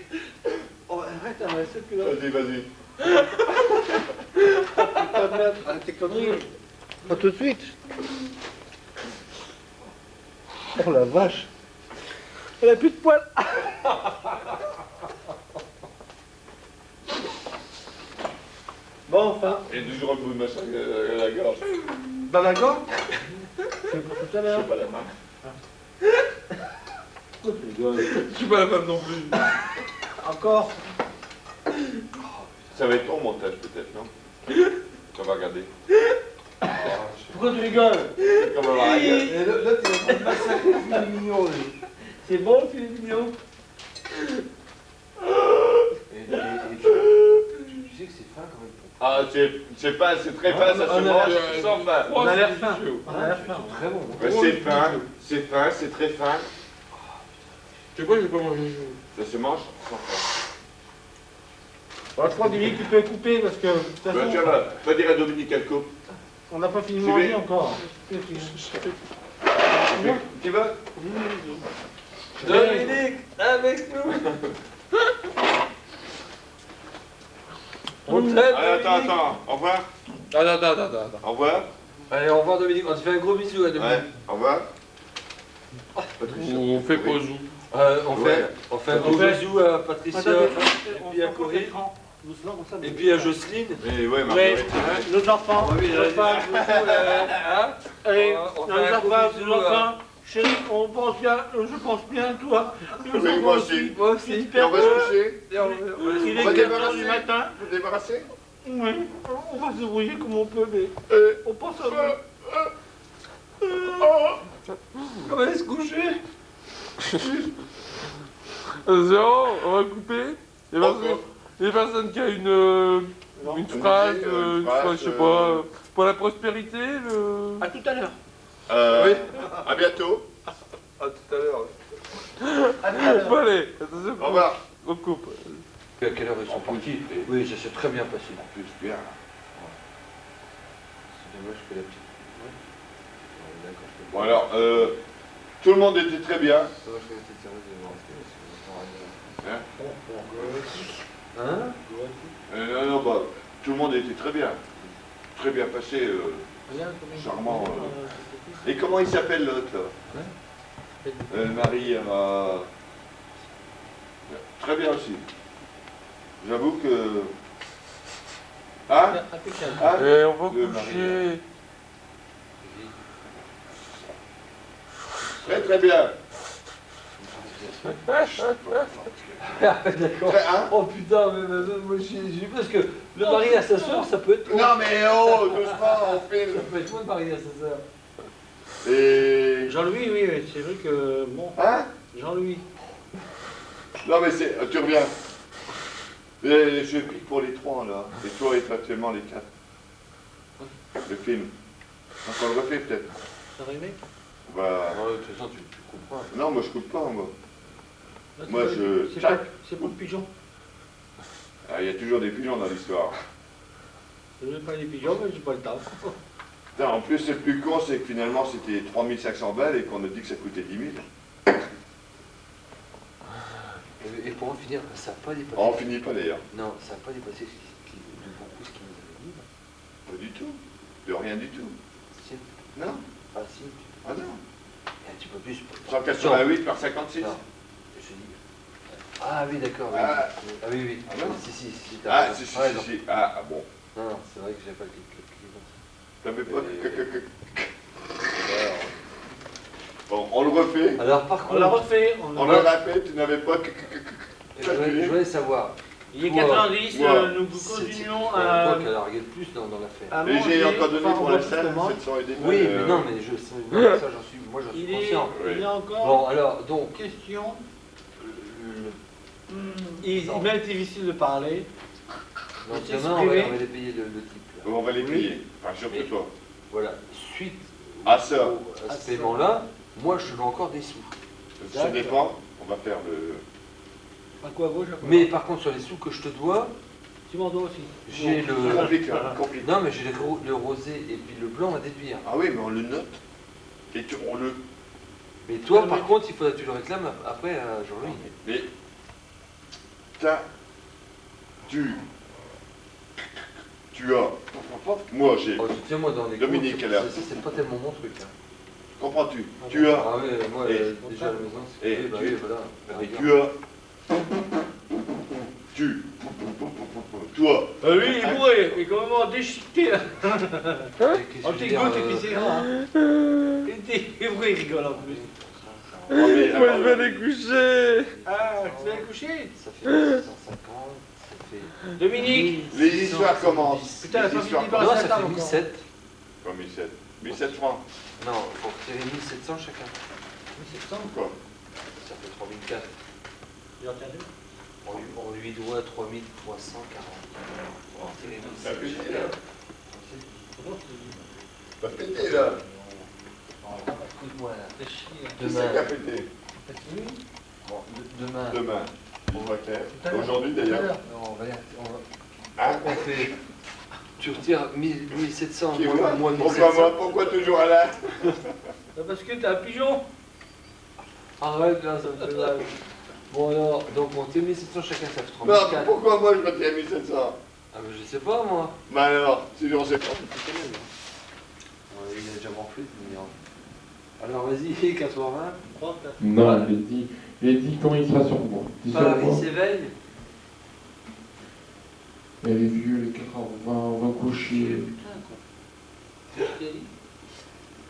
Oh, arrête, arrête cette culotte. Vas-y, vas-y. Arrête tes conneries. Pas tout de suite. Oh la vache. Elle a plus de poils. Bon, enfin. Et toujours un bout de machin à la gorge. Dans la gorge? C'est pour tout à l'heure. C'est pas la main. Je suis pas la femme non plus. Encore. Ça va être ton montage peut-être, non? On va regarder. Pourquoi tu rigoles? Comment on va regarder? Et là, t'es en train de massacrer le filet mignon, lui. C'est bon le filet mignon? Et tu sais que c'est fin quand même. Ah, c'est pas, c'est très fin, ça se mange sans fin. On a l'air fin. On a l'air fin. Très bon. Ouais, c'est fin, c'est très fin. Tu sais quoi, je vais pas manger. Ça se mange sans fin. Bon, je crois Dominique, tu peux couper parce que de toute Bah, façon, tiens, va dire à Dominique qu'elle coupe. on n'a pas fini de Tu manger veux encore. Tu vas? Dominique, avec nous. On t'aime, Allez, attends, Dominique. attends. Au revoir. Attends. Au revoir. Allez, au revoir Dominique, on te fait un gros bisou à Dominique. Ouais, au revoir. Patricia. On fait pas zou. On fait un gros bisou à Patricia, et puis à Corinne, et puis à Jocelyne. Mais ouais, Ouais, Marguerite. nos enfants, Ah oui, nos femmes, hein. allez, On fait nos un gros enfants, bisou nos enfants, Chérie, on pense bien, je pense bien à toi. Oui, moi aussi. Moi aussi. Et on va se coucher. Il On est va 4 heures du débarrasser. matin. Vous débarrasser. Oui, on va se débrouiller comme on peut, mais on pense à vous. On va aller se coucher. Attention, on va couper. Il y a personne qui a une phrase, une une phrase, phrase, je sais pas, pour la prospérité, le... À tout à l'heure. Oui. À bientôt. À tout à l'heure. À tout à l'heure. Bon, allez, attention, Au revoir. on coupe. À quelle heure ils sont partis? Oui, ça s'est très bien passé. Plus bien. C'est dommage que la petite... Ouais. D'accord, je peux Bon alors, tout le monde était très bien. Ça va, je fais la petite sérieuse et voir ce que Hein? Non, bah, tout le monde était très bien. Très bien passé, charmant. Et comment il s'appelle l'autre là? Marie, elle m'a... Très bien aussi. J'avoue que... Hein? Hein? Et on va Le coucher. Très très bien. D'accord. Très, hein? Oh putain, mais moi j'ai parce que le mari à sa soeur, ça peut être toi. Non mais oh, doucement, on filme. Ça peut être moi le mari à sa soeur. Et... Jean-Louis, oui, c'est vrai que... Bon, Hein? Jean-Louis. Non mais c'est... Tu reviens. Et je pique pour les trois là. Et toi éventuellement les quatre. Le film. Donc on le refait peut-être. Ça remake? Bah... Non, de toute façon, tu coupes pas. Non, moi je coupe pas, moi. Là, Moi, c'est je- C'est pas, c'est pas le pigeon. Ah, il y a toujours des pigeons dans l'histoire. Je n'aime pas les pigeons, mais j'ai pas le temps. Putain, en plus, le plus con, c'est que finalement c'était 3500 balles et qu'on a dit que ça coûtait 10 000. Et pour en finir, ça n'a pas dépassé. On finit pas d'ailleurs. Non, ça n'a pas dépassé de beaucoup ce qu'il nous avait dit. Pas du tout. De rien du tout. Si. Non. Ah si. Ah non. Un petit peu plus. 188 par 56. Non. Je te dis. Ah oui, d'accord. Oui. Ah. Ah oui, oui. Ah non. Si. Ah, raison. si, si, raison. si. Ah, bon. Non, c'est vrai que j'ai pas cliqué comme ça. T'avais pas... Bon, on le refait. Alors par On contre, l'a refait. On le répète, tu n'avais pas... je voulais savoir. Il est Toi, 90, moi, nous c'est continuons toi à... qui as largué le plus dans l'affaire. à Et j'ai manger, encore donné enfin, pour on la va salle justement. 700 et des balles. Oui, mais non, mais je sais, ça j'en suis, moi j'en suis Il est, conscient. il est encore Bon, alors, donc, question. le- Il est même difficile de parler. donc C'est demain, exprimé. on va les payer le type. Là. On va les payer. Enfin, surtout Mais- toi. Voilà, suite À ça. à ce paiement-là, moi je veux encore des sous. Ça dépend. On va faire le... À quoi gauche, à quoi Mais par contre, sur les sous que je te dois, Tu m'en dois aussi. j'ai C'est le... compliqué, hein, compliqué. Non, mais j'ai le rosé et puis le blanc à déduire. Ah oui, mais on le note. Et on le... Mais toi, par contre, il faudra que tu le réclames après à Jean-Louis. Mais... T'as... Tu as... Moi, j'ai... Oh, tiens-moi dans les Dominique, comptes, elle a- ça c'est pas tellement mon truc. Hein. Comprends-tu? Tu as... Ah oui, moi Et- déjà à la maison, c'est... et oui, bah tu- oui, voilà. Et tu as... Tu... Toi... Ah oui, il est bourré, il est complètement déchiqueté là. Qu'est-ce Oh, que je t'es veux dire, goût, t'es pissé, hein. Il est bourré, il rigole en plus. Oh, mais, Moi je vais aller coucher. Ah, tu vas aller coucher? Ça fait 650, ça fait... Dominique. Les histoires commencent. Putain, la Les famille histoires dit Non, pas commencent. ça ça tard fait encore. 1007. Quoi, 1007 1700 francs. Non, il faut retirer 1700 chacun. 1700, Quoi? Ça fait 3004. j'ai entendu. On lui doit 3340. On va retirer Ça fait 1700 chier, là. chacun. Ça fait péter, là. Écoute-moi là. C'est chier. Qui c'est qui a pété? Bon, demain. Demain. Il sera clair. Tout à l'heure. Aujourd'hui, Tout à d'ailleurs. l'heure. Non, on va. Hein? On fait. Tu retires 1700, Qui, moi moi? 1700. Pourquoi moi? Pourquoi toujours Alain? Bah, parce que t'as un pigeon. Arrête là, ça me fait mal. Bon alors, donc on tient 1700 chacun, ça fait Non, 3400. pourquoi moi je retiens 1700? Ah mais je sais pas moi. Bah alors, si on sait pas. Il a déjà morflé, alors vas-y, 80. Non, j'ai dit comment il sera sur moi. Dis sur Paris moi. s'éveille. Elle est vieux, les 4 ans, on va coucher. Putain, quoi. Qu'est-ce qu'il a dit?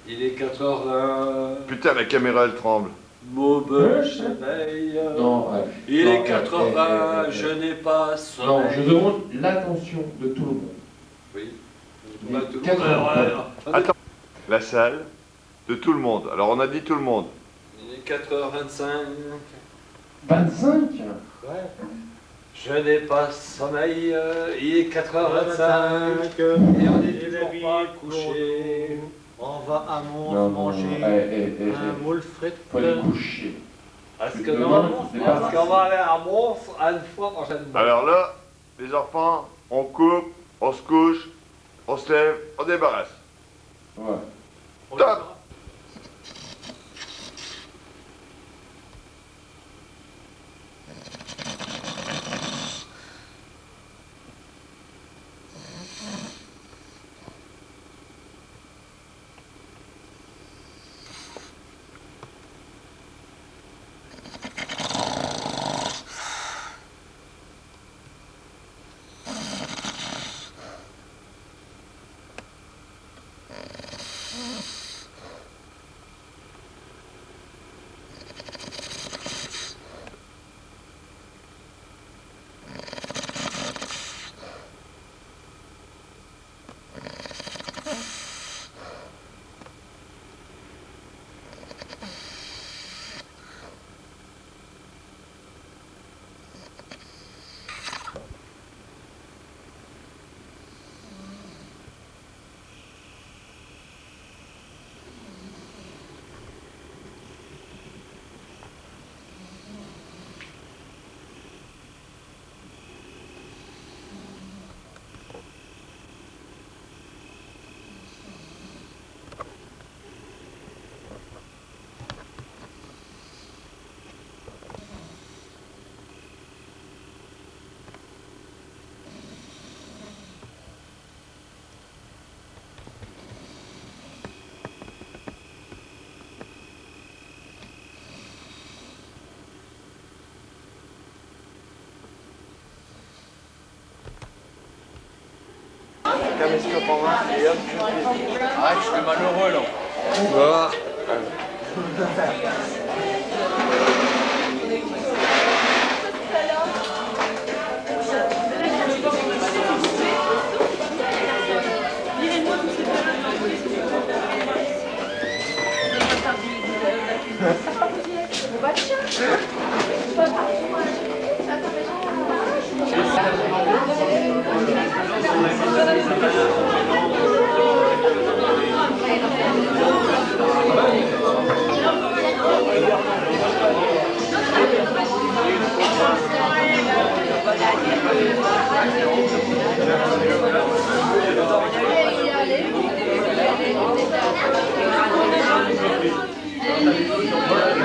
Il est 4h20. Putain, la caméra elle tremble. Maube sommeil. Non, ouais. Il Non, est 4h20, je n'ai pas sommeil. Non, je demande l'attention de tout le monde. Oui. Mais Tout le 4 monde. heures. Attends, la salle de tout le monde. Alors on a dit tout le monde. Il est 4h25. 25? Ouais. Je n'ai pas sommeil, il est 4h25 et on est toujours pas couché. On va à Mons Non, manger un moule frites. Faut aller coucher. Est-ce que Non, non, c'est est-ce pas- qu'on va aller à Mons une fois prochainement? Alors là, les enfants, on coupe, on se couche, on se lève, on débarrasse. Ouais. Top. Caméscope en main et hop, je suis malheureux là. Voilà. Allez,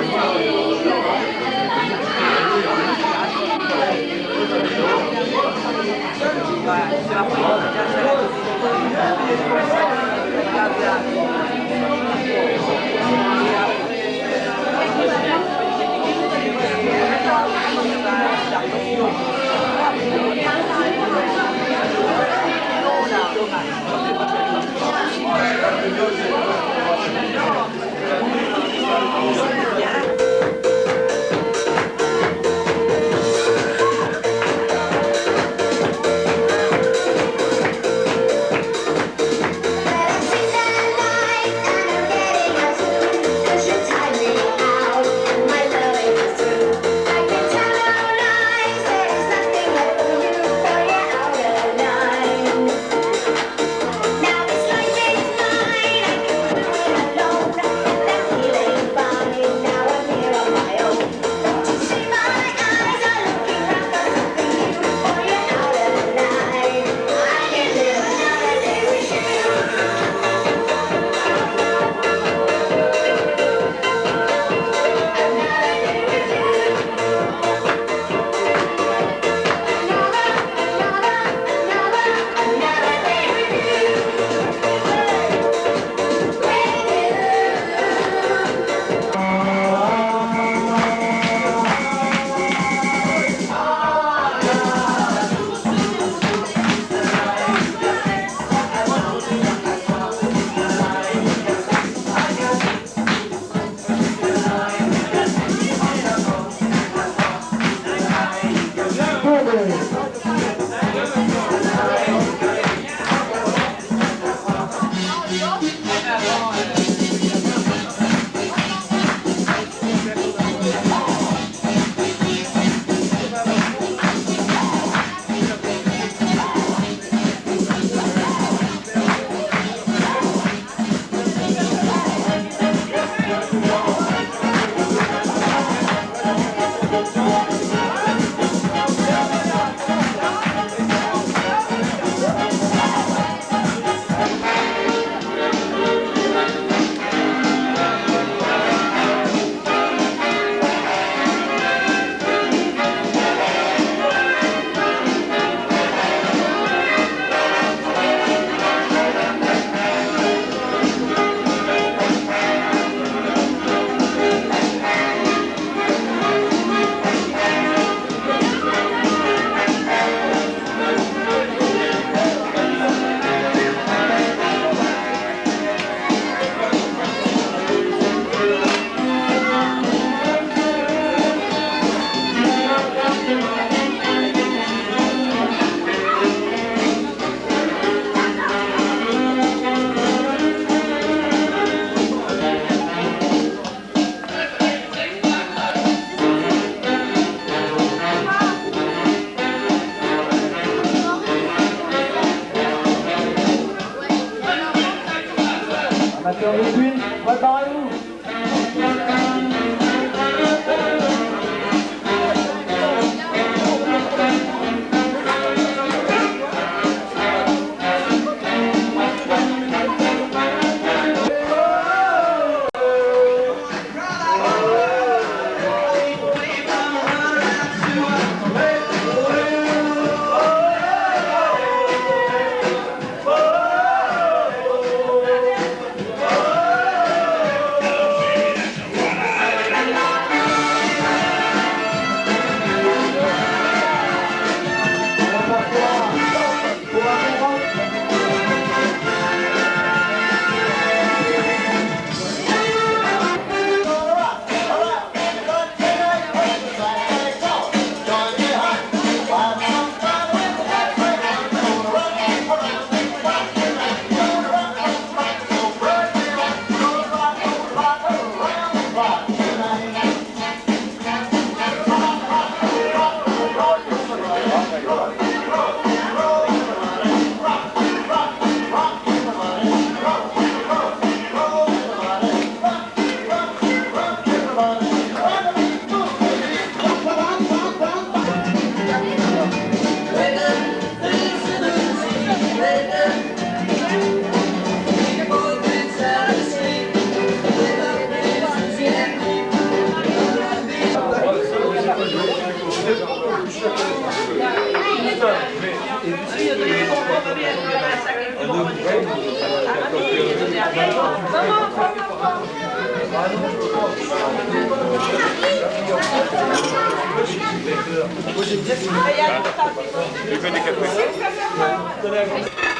Préparez-vous.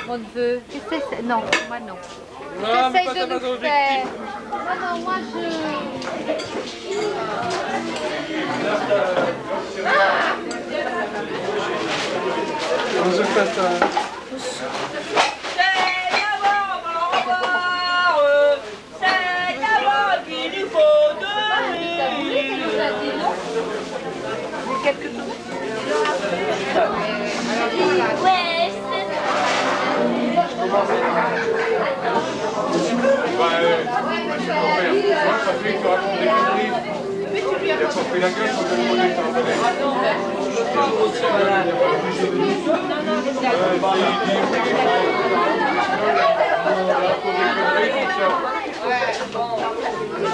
Mon neveu, qu'est-ce que c'est? Non, moi non. Non, mais J'essaye pas de ta nous faire. Non, moi Je fais ça.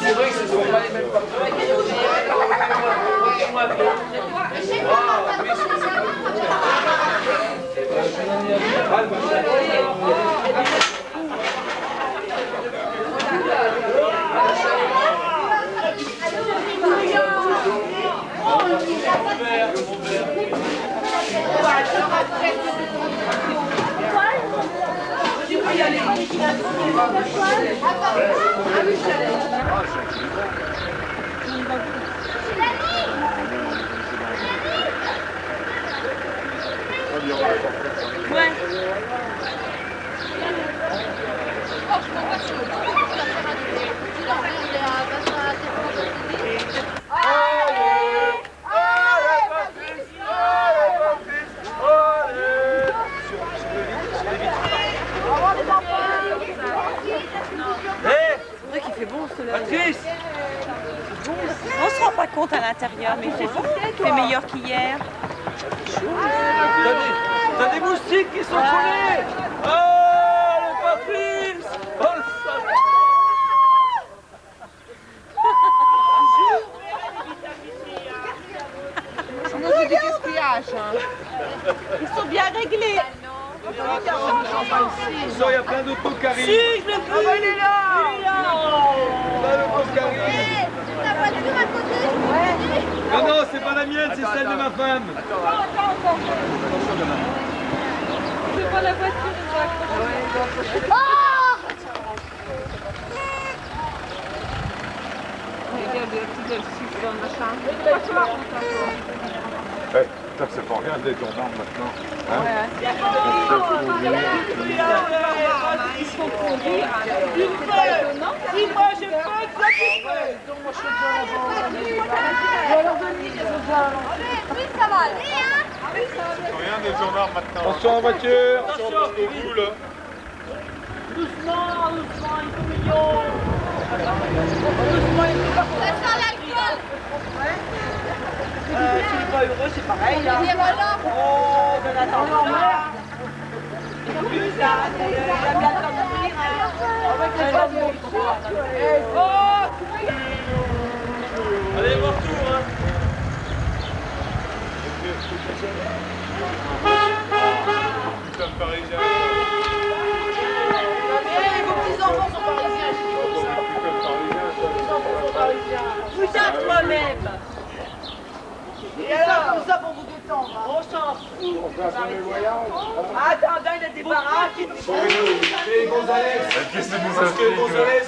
C'est vrai que ce ne sont pas les mêmes On se rend pas compte à l'intérieur, mais il fait meilleur qu'hier. T'as des moustiques qui sont collés. Oh, le Patrice. Oh, le salaud. On a du gaspillage. Ils sont bien réglés. Il y a plein d'autos qui arrivent. Si, je le veux. Ah bah, il est là. Il est là. Plein d'autos qui arrivent. ta voiture à côté? Non, non, c'est pas la mienne, c'est celle de ma femme. Attends. C'est pas la voiture, Oh! Regarde, tout le sucre dans le machin. Ça, c'est pas rien d'être gendarme maintenant. Hein? Ils sont pour dire. Tu peux. Si moi je peux, toi tu peux. Donc moi je suis déjà là. Alors Denis, ils sont déjà là. Oui, ça va aller, hein? Rien d'être gendarme maintenant. Attention en voiture. Attention, au bout là. Doucement, ils sont mignons. Ça sent l'alcool. S'il n'est pas heureux, c'est pareil. Là. Et voilà. Oh, Jonathan, là. Plus là, il a bien le temps de venir. Oh, Allez, mon retour, hein. Putain de parisien. vos petits-enfants sont parisiens. Putain, toi-même. Et alors, comme ça pour vous détendre. On s'en fout. Attends, il a des baraques. Et Gonzalez. Qu'est-ce que vous Parce que Gonzalez,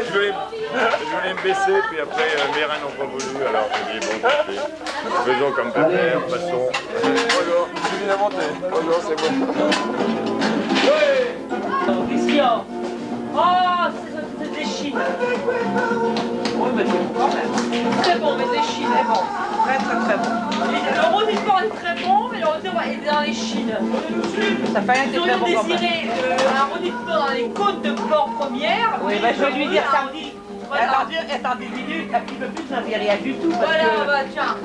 je voulais me baisser, puis après mes reins n'ont pas voulu, alors j'ai dit bon, tant pis. Faisons comme père, passons. Bonjour, je viens d'inventer. Bonjour, c'est moi. Qu'est-ce qu'il y a? Oh, c'est des chines. Oui, mais c'est bon quand même. Très bon, mais des chines, est bon. Très très bon. Le rôti de porc est très bon, mais le rôti de porc est dans les chines. Ça fait rien que c'est très bon quand même. Un rôti de porc dans les côtes de porc première. Oui, bah, je vais lui dire samedi. Attendez 10 minutes, un petit peu plus, ça ne fait rien du tout. Voilà, bah tiens.